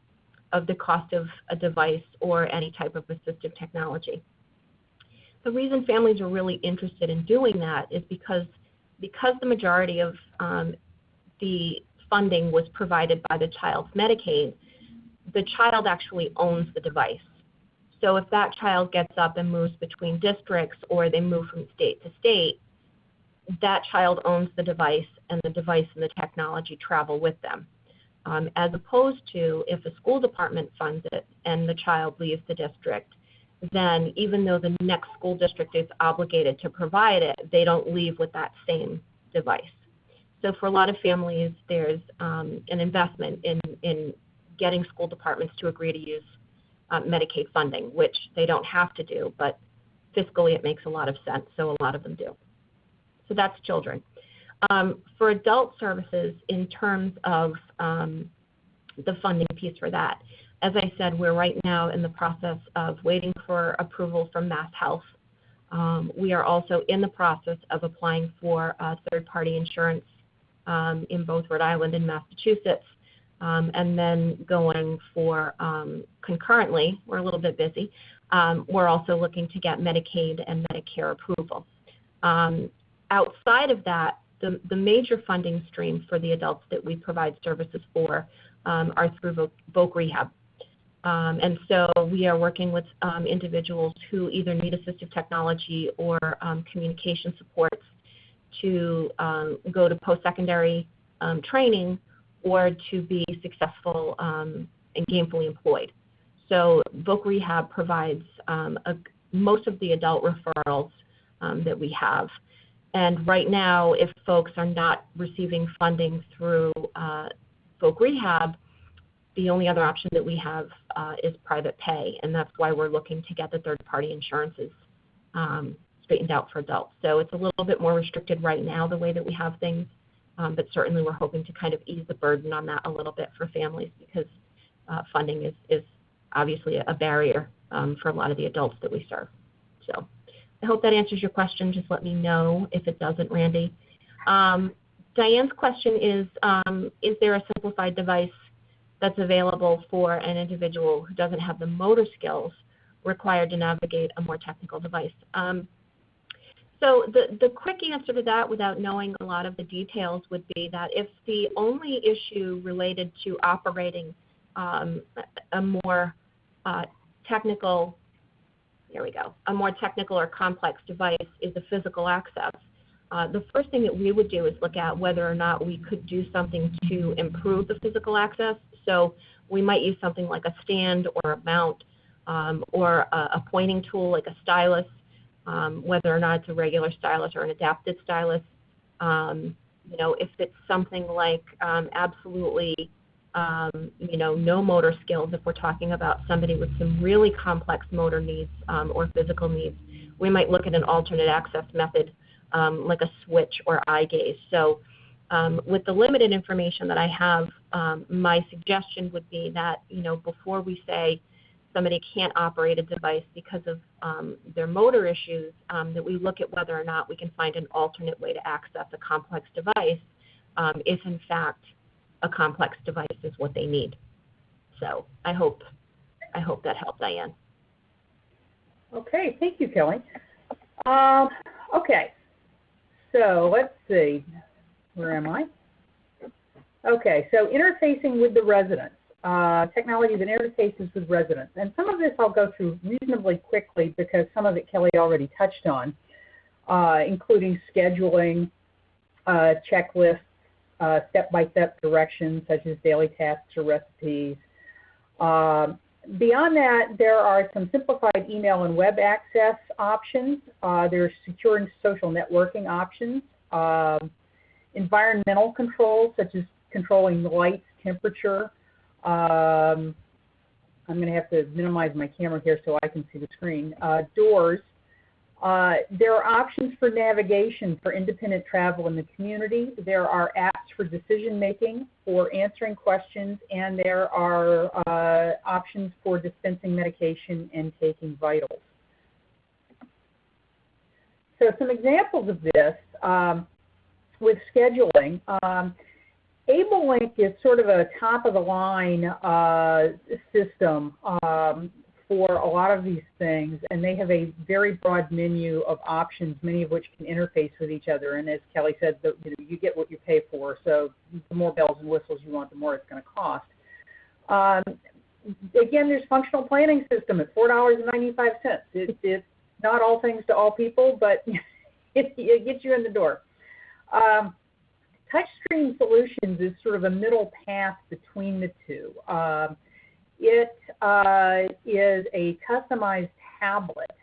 of the cost of a device or any type of assistive technology. The reason families are really interested in doing that is because the majority of the funding was provided by the child's Medicaid, the child actually owns the device. So if that child gets up and moves between districts or they move from state to state, that child owns the device, and the device and the technology travel with them. As opposed to if a school department funds it and the child leaves the district, then even though the next school district is obligated to provide it, they don't leave with that same device. So for a lot of families, there's an investment in getting school departments to agree to use Medicaid funding, which they don't have to do, but fiscally it makes a lot of sense, so a lot of them do. So that's children. For adult services, in terms of the funding piece for that, as I said, we're right now in the process of waiting for approval from Mass Health We are also in the process of applying for third-party insurance in both Rhode Island and Massachusetts, and then going for concurrently, we're a little bit busy, we're also looking to get Medicaid and Medicare approval. Outside of that, the major funding stream for the adults that we provide services for are through Voc Rehab. And so we are working with individuals who either need assistive technology or communication supports to go to post-secondary training or to be successful and gainfully employed. So Voc Rehab provides most of the adult referrals that we have. And right now, if folks are not receiving funding through Voc Rehab, the only other option that we have is private pay, and that's why we're looking to get the third-party insurances straightened out for adults. So it's a little bit more restricted right now, the way that we have things, but certainly we're hoping to kind of ease the burden on that a little bit for families, because funding is obviously a barrier for a lot of the adults that we serve. So I hope that answers your question. Just let me know if it doesn't, Randy. Diane's question is there a simplified device that's available for an individual who doesn't have the motor skills required to navigate a more technical device? So the quick answer to that, without knowing a lot of the details, would be that if the only issue related to operating a more technical, a more technical or complex device is a physical access, the first thing that we would do is look at whether or not we could do something to improve the physical access. So we might use something like a stand or a mount or a pointing tool like a stylus, whether or not it's a regular stylus or an adapted stylus. If it's something like absolutely, no motor skills, if we're talking about somebody with some really complex motor needs or physical needs, we might look at an alternate access method like a switch or eye gaze. So with the limited information that I have, my suggestion would be that, before we say somebody can't operate a device because of their motor issues, that we look at whether or not we can find an alternate way to access a complex device if, in fact, a complex device is what they need. So I hope that helped, Diane. Okay, thank you, Kelly. Okay, so let's see. Where am I? Okay, so interfacing with the residents. Technology that interfaces with residents. And some of this I'll go through reasonably quickly because some of it Kelly already touched on, including scheduling, checklists, step-by-step directions such as daily tasks or recipes. Beyond that, there are some simplified email and web access options. There's secure and social networking options. Environmental controls such as controlling the lights, temperature. I'm going to have to minimize my camera here so I can see the screen. Doors. There are options for navigation for independent travel in the community. There are apps for decision making, for answering questions, and there are options for dispensing medication and taking vitals. So some examples of this with scheduling. AbleLink is sort of a top-of-the-line system for a lot of these things, and they have a very broad menu of options, many of which can interface with each other. And as Kelly said, you get what you pay for, so the more bells and whistles you want, the more it's going to cost. Again, there's functional planning system at $4.95. It's not all things to all people, but it gets you in the door. Touchscreen Solutions is sort of a middle path between the two. It is a customized tablet.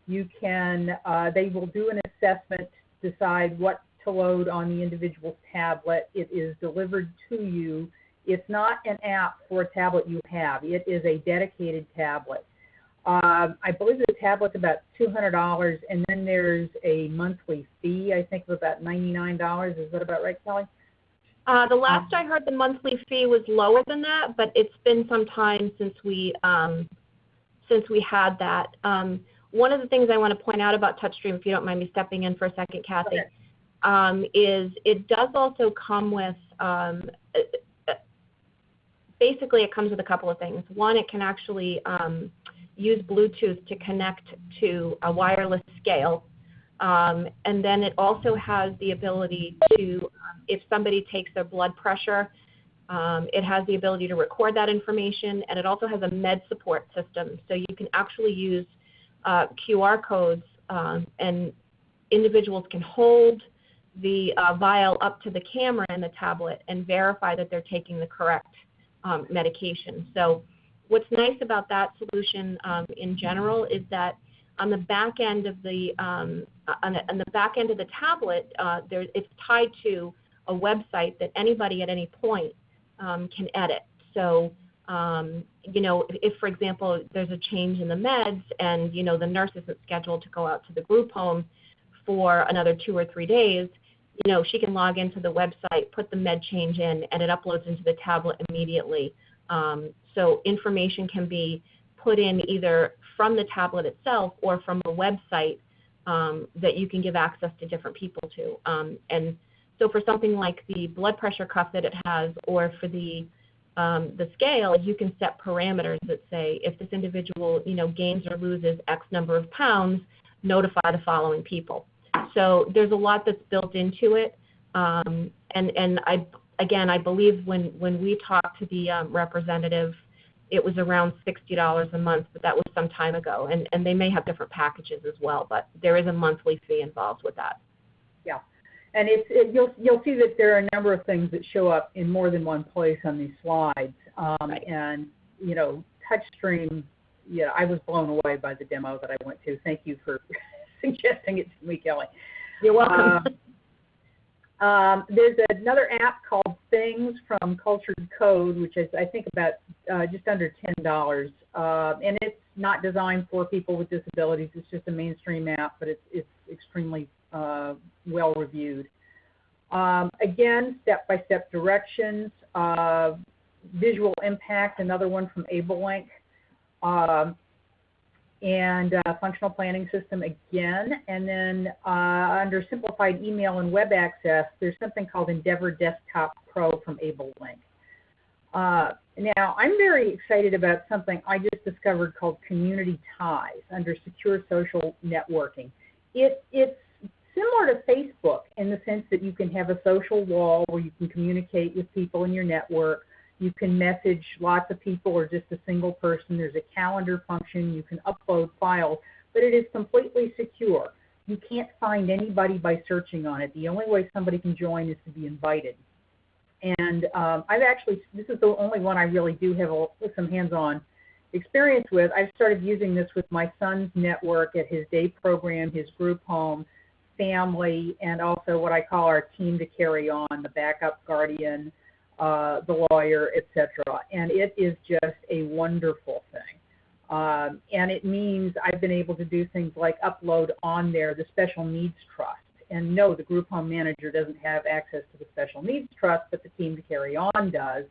They will do an assessment, decide what to load on the individual's tablet. It is delivered to you. It's not an app for a tablet you have. It is a dedicated tablet. I believe the tablet's about $200, and then there's a monthly fee, I think, of about $99. Is that about right, Kelly? The last I heard, the monthly fee was lower than that, but it's been some time since we had that. one of the things I want to point out about TouchStream, if you don't mind me stepping in for a second, Kathy, is it does also come with, basically it comes with a couple of things. One, it can actually use Bluetooth to connect to a wireless scale. And then it also has the ability to, if somebody takes their blood pressure, it has the ability to record that information, and it also has a med support system. So you can actually use QR codes, and individuals can hold the vial up to the camera in the tablet and verify that they're taking the correct medication. So what's nice about that solution in general is that on the back end of the tablet, it's tied to a website that anybody at any point can edit. So if, for example, there's a change in the meds and, the nurse isn't scheduled to go out to the group home for another 2 or 3 days, she can log into the website, put the med change in, and it uploads into the tablet immediately. So information can be put in either from the tablet itself or from a website that you can give access to different people to. And so for something like the blood pressure cuff that it has, or for the scale, you can set parameters that say if this individual, gains or loses X number of pounds, notify the following people. So there's a lot that's built into it. And I believe when we talked to the representative, it was around $60 a month, but that was some time ago. And they may have different packages as well, but there is a monthly fee involved with that. Yeah. And you'll see that there are a number of things that show up in more than one place on these slides. Right. And, TouchStream, I was blown away by the demo that I went to. Thank you for suggesting it to me, Kelly. You're welcome. There's another app called Things from Cultured Code, which is, I think, about just under $10. And it's not designed for people with disabilities. It's just a mainstream app, but it's extremely well reviewed. Again, step-by-step directions, visual impact, another one from AbleLink, and functional planning system again. And then under simplified email and web access, there's something called Endeavor Desktop Pro from AbleLink. Now, I'm very excited about something I just discovered called Community Ties under Secure Social Networking. It's similar to Facebook in the sense that you can have a social wall where you can communicate with people in your network. You can message lots of people or just a single person. There's a calendar function. You can upload files, but it is completely secure. You can't find anybody by searching on it. The only way somebody can join is to be invited. And this is the only one I really do have some hands-on experience with. I've started using this with my son's network at his day program, his group home, family, and also what I call our team to carry on, the backup guardian, the lawyer, etc. And it is just a wonderful thing. And it means I've been able to do things like upload on there the special needs trust. And no, the group home manager doesn't have access to the special needs trust, but the team to carry on does.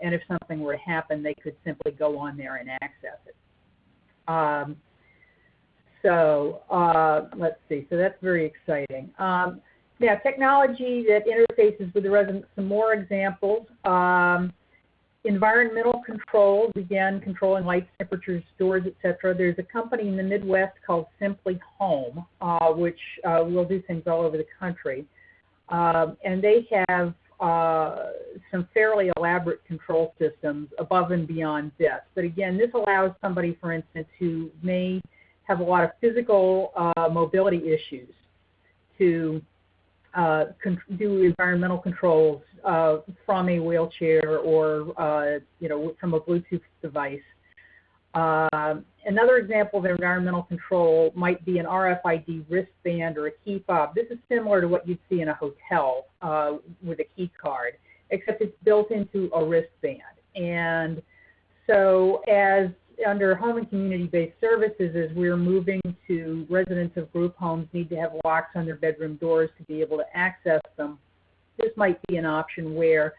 And if something were to happen, they could simply go on there and access it. Let's see. So that's very exciting. Now, technology that interfaces with the residents, some more examples. Environmental controls, again, controlling lights, temperatures, doors, etc. There's a company in the Midwest called Simply Home, which will do things all over the country. And they have some fairly elaborate control systems above and beyond this. But again, this allows somebody, for instance, who may have a lot of physical mobility issues to do environmental controls from a wheelchair or from a Bluetooth device. Another example of environmental control might be an RFID wristband or a key fob. This is similar to what you'd see in a hotel with a key card, except it's built into a wristband. And so as under home and community-based services, as we're moving to residents of group homes need to have locks on their bedroom doors to be able to access them, this might be an option where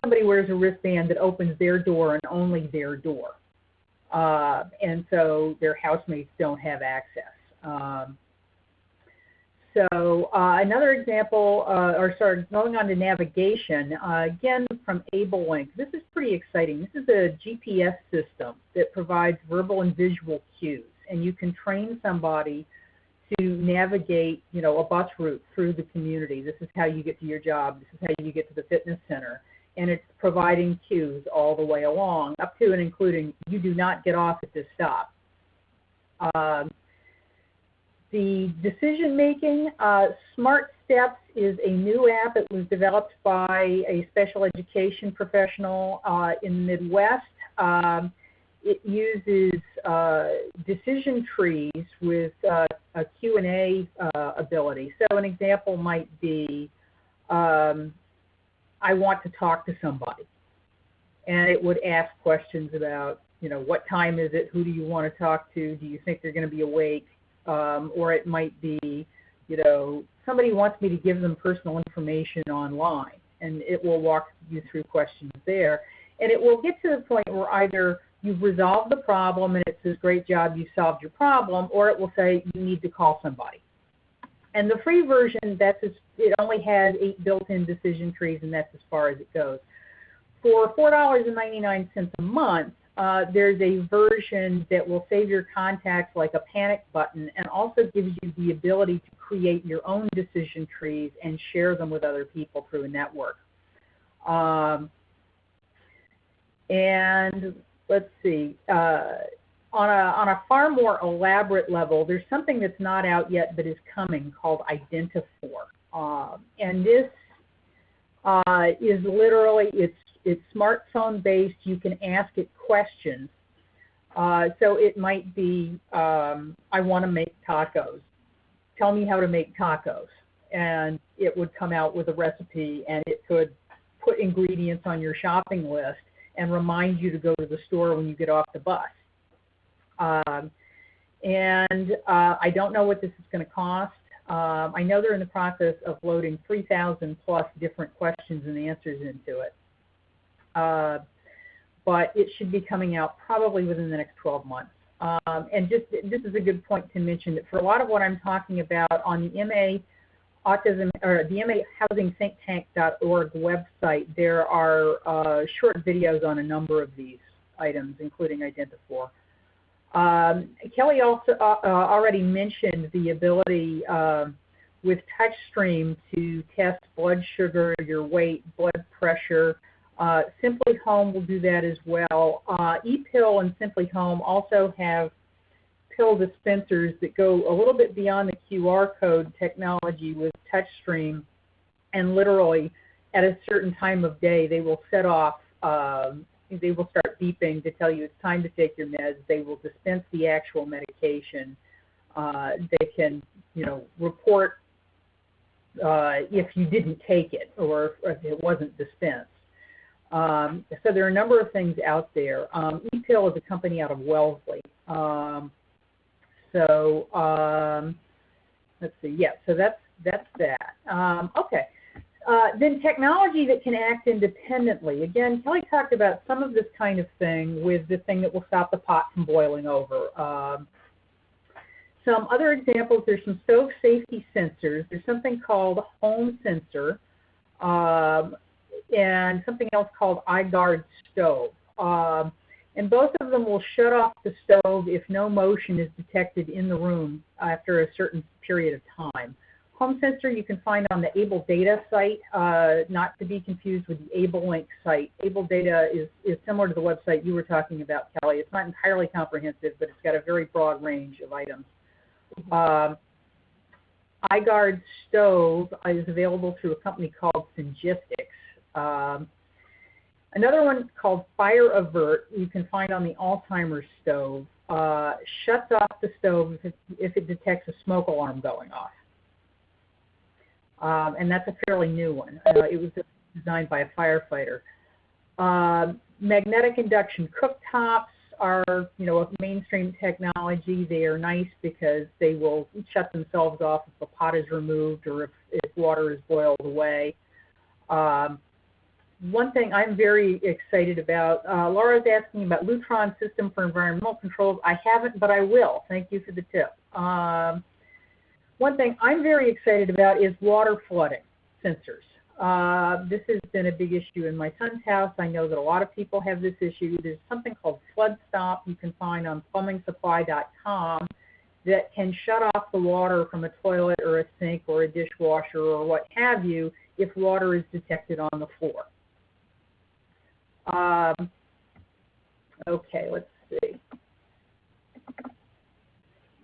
somebody wears a wristband that opens their door and only their door. And so their housemates don't have access. Another example, going on to navigation, again from AbleLink. This is pretty exciting. This is a GPS system that provides verbal and visual cues, and you can train somebody to navigate, a bus route through the community. This is how you get to your job. This is how you get to the fitness center. And it's providing cues all the way along, up to and including you do not get off at this stop. The decision making, Smart Steps is a new app. It was developed by a special education professional in the Midwest. It uses decision trees with a Q&A ability. So an example might be, I want to talk to somebody. And it would ask questions about, what time is it? Who do you want to talk to? Do you think they're going to be awake? Or it might be, somebody wants me to give them personal information online. And it will walk you through questions there. And it will get to the point where either you've resolved the problem and it says, great job, you solved your problem, or it will say you need to call somebody. And the free version, it only has 8 built-in decision trees, and that's as far as it goes. For $4.99 a month, there's a version that will save your contacts like a panic button and also gives you the ability to create your own decision trees and share them with other people through a network. And let's see, on a far more elaborate level, there's something that's not out yet but is coming called Identifor. And this is literally, it's smartphone based. You can ask it questions. So it might be, I want to make tacos. Tell me how to make tacos. And it would come out with a recipe, and it could put ingredients on your shopping list and remind you to go to the store when you get off the bus. I don't know what this is going to cost. I know they're in the process of loading 3,000 plus different questions and answers into it. But it should be coming out probably within the next 12 months. And this is a good point to mention that for a lot of what I'm talking about on the MA Autism, or the MAHousingThinkTank.org website, there are short videos on a number of these items, including Identifor. Kelly also already mentioned the ability with TouchStream to test blood sugar, your weight, blood pressure. Simply Home will do that as well. ePill and Simply Home also have pill dispensers that go a little bit beyond the QR code technology with TouchStream, and literally at a certain time of day they will set off, they will start beeping to tell you it's time to take your meds. They will dispense the actual medication. They can, report if you didn't take it or if it wasn't dispensed. So there are a number of things out there. ePill is a company out of Wellesley. Let's see. Yeah, so that's that. Okay. Then technology that can act independently. Again, Kelly talked about some of this kind of thing with the thing that will stop the pot from boiling over. Some other examples, there's some stove safety sensors. There's something called Home Sensor and something else called iGuard Stove. And both of them will shut off the stove if no motion is detected in the room after a certain period of time. Home Sensor you can find on the Able Data site, not to be confused with the AbleLink site. Able Data is similar to the website you were talking about, Kelly. It's not entirely comprehensive, but it's got a very broad range of items. iGuard Stove is available through a company called Syngistics. Another one called Fire Avert you can find on the Alzheimer's stove. Shuts off the stove if it detects a smoke alarm going off. And that's a fairly new one. It was designed by a firefighter. Magnetic induction cooktops are, a mainstream technology. They are nice because they will shut themselves off if the pot is removed or if water is boiled away. one thing I'm very excited about, Laura's asking about Lutron system for environmental controls. I haven't, but I will. Thank you for the tip. One thing I'm very excited about is water flooding sensors. This has been a big issue in my son's house. I know that a lot of people have this issue. There's something called Flood Stop you can find on plumbingsupply.com that can shut off the water from a toilet or a sink or a dishwasher or what have you if water is detected on the floor. Okay, let's see.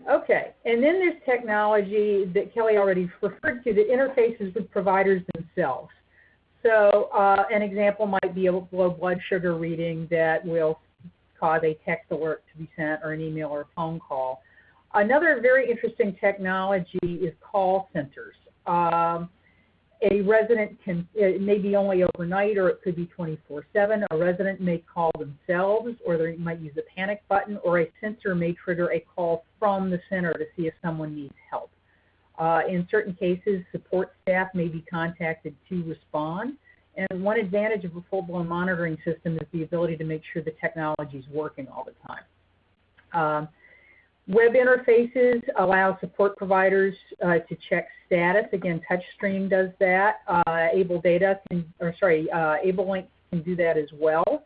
Okay, and then there's technology that Kelly already referred to that interfaces with providers themselves. So an example might be a low blood sugar reading that will cause a text alert to be sent or an email or a phone call. Another very interesting technology is call centers. A resident can, it may be only overnight or it could be 24/7. A resident may call themselves, or they might use a panic button, or a sensor may trigger a call from the center to see if someone needs help. In certain cases, support staff may be contacted to respond. And one advantage of a full-blown monitoring system is the ability to make sure the technology is working all the time. Web interfaces allow support providers to check status. Again, TouchStream does that. AbleLink can do that as well.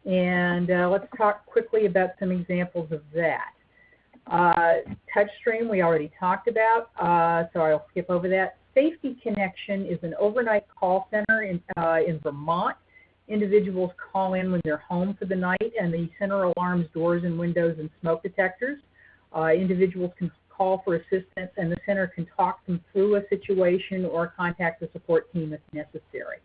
Let's talk quickly about some examples of that. TouchStream we already talked about, so I'll skip over that. Safety Connection is an overnight call center in Vermont. Individuals call in when they're home for the night, and the center alarms doors and windows and smoke detectors. Individuals can call for assistance, and the center can talk them through a situation or contact the support team if necessary.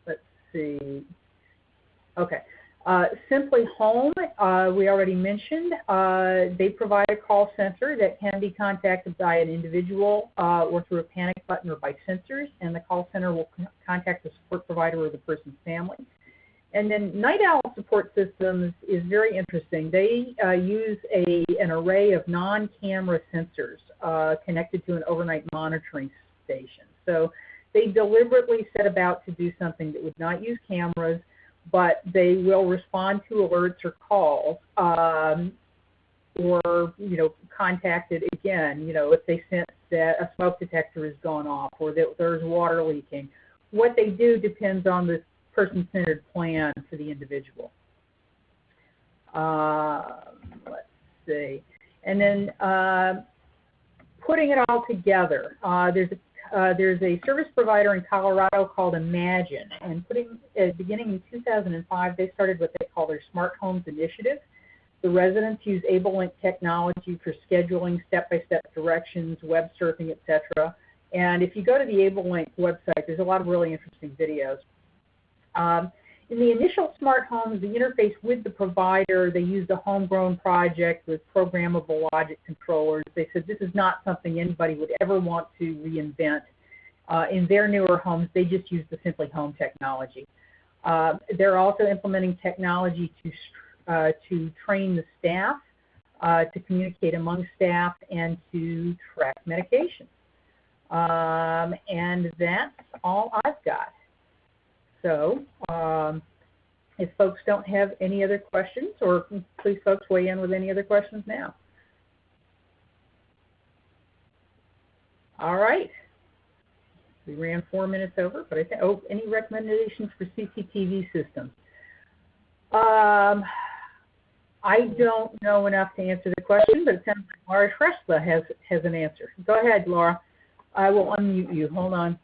Let's see. Okay. Simply Home, we already mentioned. They provide a call center that can be contacted by an individual or through a panic button or by sensors, and the call center will contact the support provider or the person's family. And then Night Owl Support Systems is very interesting. They use an array of non-camera sensors connected to an overnight monitoring station. So they deliberately set about to do something that would not use cameras, but they will respond to alerts or calls, or contacted again. If they sense that a smoke detector has gone off or that there's water leaking. What they do depends on the person-centered plan for the individual. Let's see, and then putting it all together. There's a service provider in Colorado called Imagine, and beginning in 2005, they started what they call their Smart Homes Initiative. The residents use AbleLink technology for scheduling, step-by-step directions, web surfing, etc. And if you go to the AbleLink website, there's a lot of really interesting videos. In the initial smart homes, the interface with the provider, they used a homegrown project with programmable logic controllers. They said this is not something anybody would ever want to reinvent. In their newer homes, they just use the Simply Home technology. They're also implementing technology to train the staff, to communicate among staff, and to track medication. And that's all I've got. So if folks don't have any other questions, or please folks weigh in with any other questions now. All right. We ran 4 minutes over, but I think, any recommendations for CCTV systems? I don't know enough to answer the question, but it sounds like Laura Shrestha has an answer. Go ahead, Laura. I will unmute you. Hold on.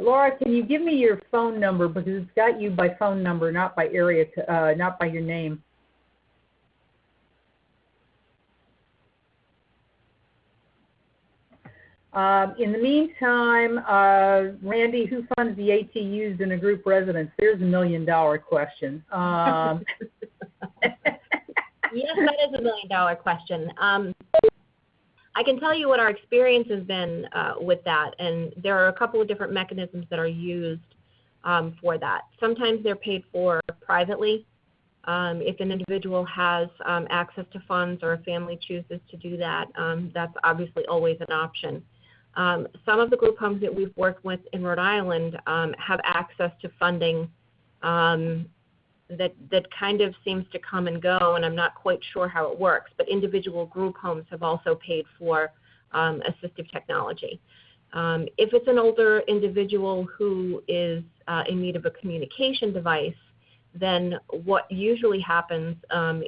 Laura, can you give me your phone number, because it's got you by phone number, not by area, not by your name. In the meantime, Randy, who funds the ATUs in a group residence? There's $1 million question. Yes, that is $1 million question. I can tell you what our experience has been with that, and there are a couple of different mechanisms that are used. for that. Sometimes they're paid for privately. If an individual has access to funds or a family chooses to do that, that's obviously always an option. Some of the group homes that we've worked with in Rhode Island have access to funding that kind of seems to come and go, and I'm not quite sure how it works, but individual group homes have also paid for assistive technology. If it's an older individual who is in need of a communication device, then what usually happens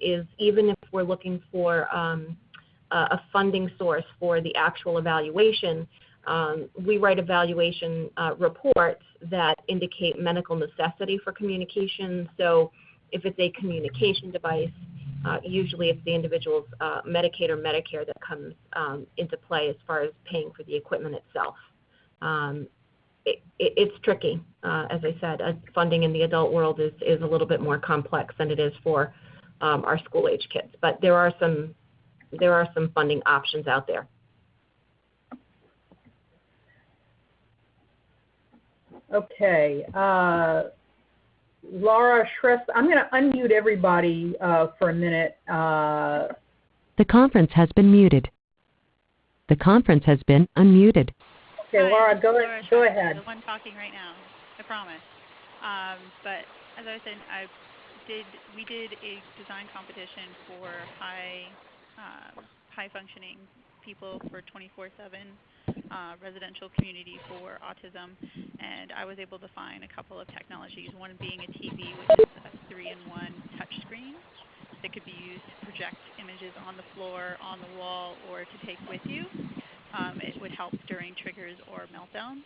is, even if we're looking for a funding source for the actual evaluation, we write evaluation reports that indicate medical necessity for communication. So if it's a communication device, usually it's the individual's Medicaid or Medicare that comes into play as far as paying for the equipment itself. It's tricky. As I said, funding in the adult world is a little bit more complex than it is for our school-age kids. But there are some funding options out there. Okay. Laura Shrest, I'm going to unmute everybody for a minute. The conference has been muted. The conference has been unmuted. Okay, Hi, Laura, go Laura ahead. The one talking right now, I promise. But as I was saying, we did a design competition for high functioning people for 24/7 residential community for autism, and I was able to find a couple of technologies. One being a TV, which is a 3-in-1 touchscreen that could be used to project images on the floor, on the wall, or to take with you. It would help during triggers or meltdowns.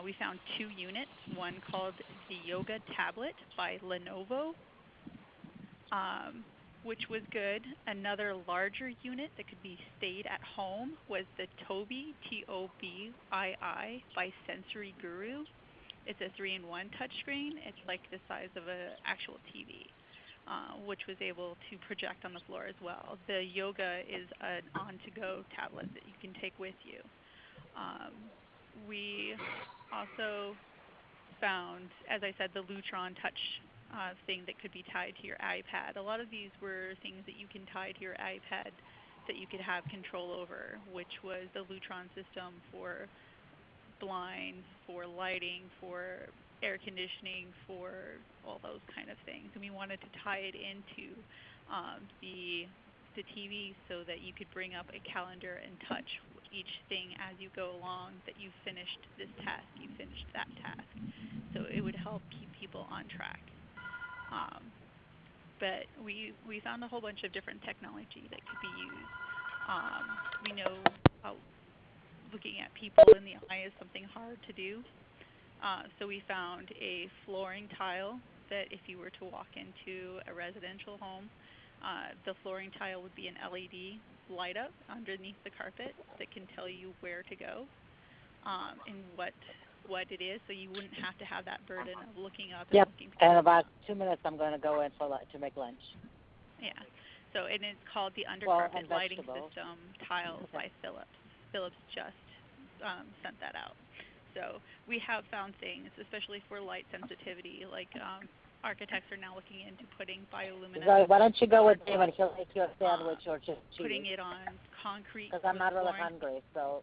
We found 2 units, one called the Yoga Tablet by Lenovo, which was good. Another larger unit that could be stayed at home was the Tobii, Tobii, by Sensory Guru. It's a 3-in-1 touchscreen. It's like the size of an actual TV, which was able to project on the floor as well. The Yoga is an on-to-go tablet that you can take with you. We also found, as I said, the Lutron touch thing that could be tied to your iPad. A lot of these were things that you can tie to your iPad that you could have control over, which was the Lutron system for blinds, for lighting, for air conditioning, for all those kind of things. And we wanted to tie it into the TV so that you could bring up a calendar and touch each thing as you go along, that you finished this task, you finished that task. So it would help keep people on track. But we found a whole bunch of different technology that could be used. We know looking at people in the eye is something hard to do. So we found a flooring tile that if you were to walk into a residential home, the flooring tile would be an LED light up underneath the carpet that can tell you where to go and what it is, so you wouldn't have to have that burden of looking up and looking. Yep, in about 2 minutes I'm going to go in to make lunch. Yeah, so and it's called the Undercarpet Lighting System Tiles by Philips. Philips just sent that out. So we have found things, especially for light sensitivity, like architects are now looking into putting bioluminescence. Why don't you go with him and he'll make you a sandwich or just cheese? Putting it on concrete. Because I'm not really hungry, so.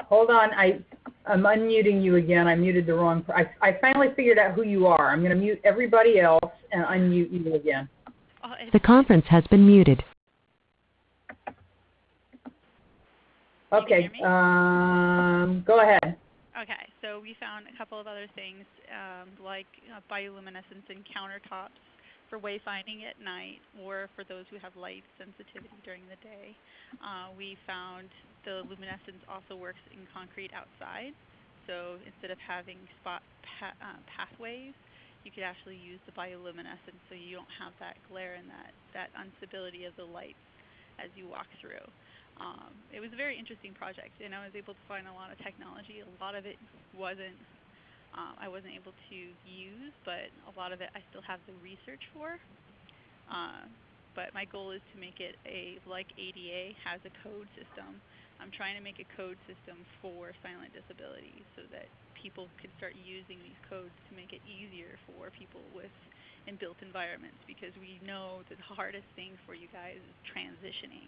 Hold on, I'm unmuting you again. I muted the wrong. I finally figured out who you are. I'm going to mute everybody else and unmute you again. The conference has been muted. Okay, go ahead. Okay, so we found a couple of other things like bioluminescence in countertops for wayfinding at night, or for those who have light sensitivity during the day. We found the luminescence also works in concrete outside, so instead of having spot pathways, you could actually use the bioluminescence so you don't have that glare and that instability of the lights as you walk through. It was a very interesting project, and I was able to find a lot of technology. A lot of it wasn't, I wasn't able to use, but a lot of it I still have the research for. But my goal is to make it like ADA has a code system I'm trying to make a code system for silent disabilities so that people could start using these codes to make it easier for people with in-built environments, because we know that the hardest thing for you guys is transitioning.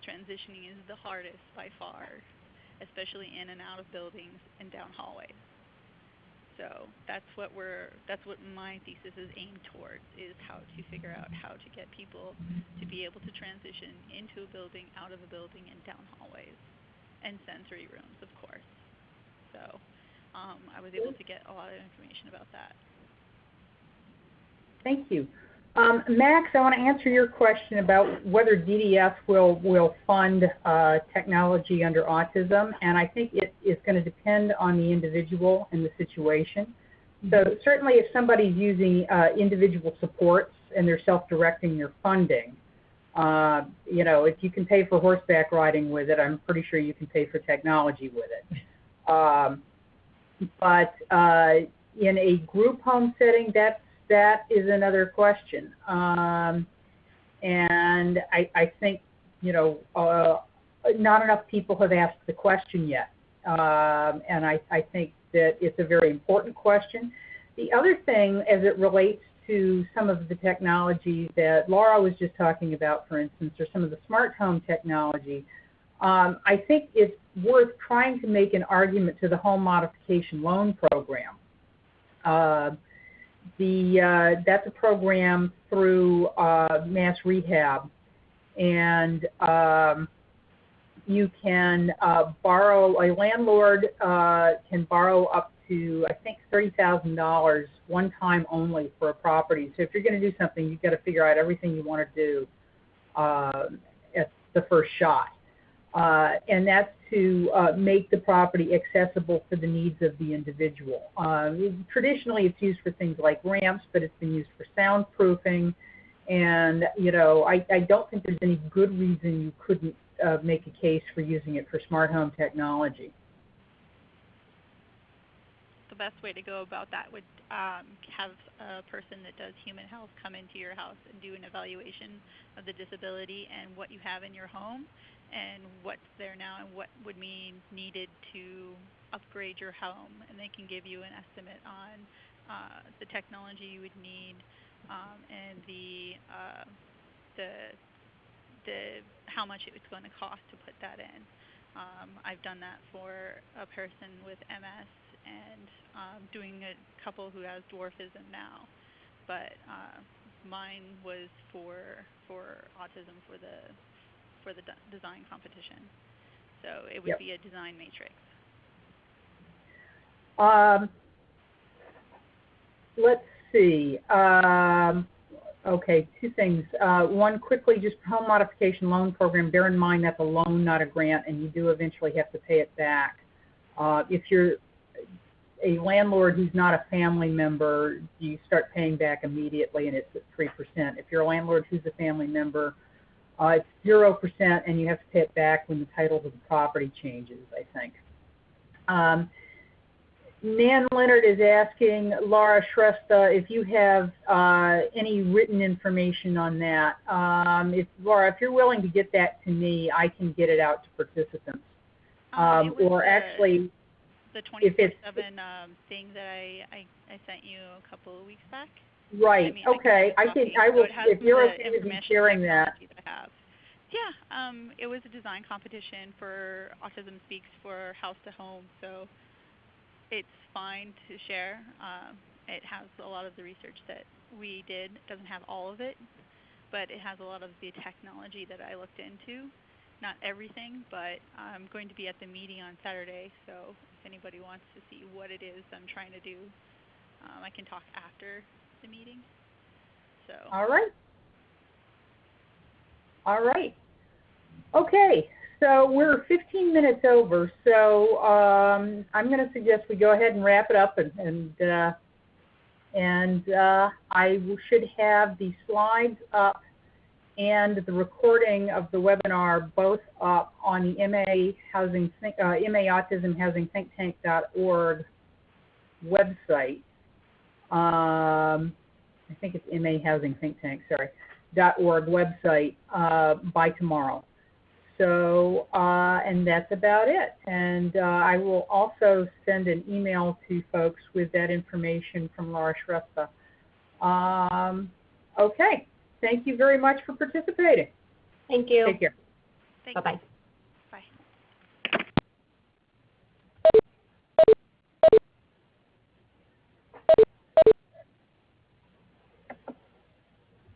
Transitioning is the hardest by far, especially in and out of buildings and down hallways. So that's what my thesis is aimed towards, is how to figure out how to get people to be able to transition into a building, out of a building, and down hallways, and sensory rooms, of course. So I was able to get a lot of information about that. Thank you. Max, I want to answer your question about whether DDS will fund technology under autism, and I think it is going to depend on the individual and the situation. So certainly if somebody's using individual supports and they're self-directing their funding, you know, if you can pay for horseback riding with it, I'm pretty sure you can pay for technology with it. But in a group home setting, that is another question. And I think, you know, not enough people have asked the question yet. And I think that it's a very important question. The other thing, as it relates to some of the technology that Laura was just talking about, for instance, or some of the smart home technology, I think it's worth trying to make an argument to the home modification loan program. That's a program through Mass Rehab, and you can borrow, a landlord can borrow up to, I think, $30,000 one time only for a property. So if you're going to do something, you've got to figure out everything you want to do at the first shot. And that's to make the property accessible for the needs of the individual. Traditionally, it's used for things like ramps, but it's been used for soundproofing. And, you know, I don't think there's any good reason you couldn't make a case for using it for smart home technology. The best way to go about that would have a person that does human health come into your house and do an evaluation of the disability and what you have in your home and what's there now and what would be needed to upgrade your home. And they can give you an estimate on the technology you would need and the how much it was going to cost to put that in. I've done that for a person with MS and doing a couple who has dwarfism now, but mine was for autism for the design competition. So it would be a design matrix. Let's see. Okay, two things. One, quickly, just home modification loan program. Bear in mind that's a loan, not a grant, and you do eventually have to pay it back. If you're a landlord who's not a family member, you start paying back immediately, and it's at 3%. If you're a landlord who's a family member, it's 0%, and you have to pay it back when the title of the property changes, I think. Nan Leonard is asking Laura Shrestha if you have any written information on that. Laura, if you're willing to get that to me, I can get it out to participants. Or actually, the 24/7 thing that I sent you a couple of weeks back. Right. I mean, okay. I will. If you're okay with me sharing that. Yeah. It was a design competition for Autism Speaks for House to Home, so it's fine to share. It has a lot of the research that we did. It doesn't have all of it, but it has a lot of the technology that I looked into. Not everything, but I'm going to be at the meeting on Saturday, so if anybody wants to see what it is I'm trying to do, I can talk after the meeting. So. All right. All right. Okay. So we're 15 minutes over, so I'm going to suggest we go ahead and wrap it up, and I should have the slides up and the recording of the webinar both up on the MA Autism Housing Think Tank.org website. I think it's MA Housing Think Tank, sorry, .org website by tomorrow. So, and that's about it. And I will also send an email to folks with that information from Laura Shrestha. Okay. Thank you very much for participating. Thank you. Take care. Thank you. Bye-bye.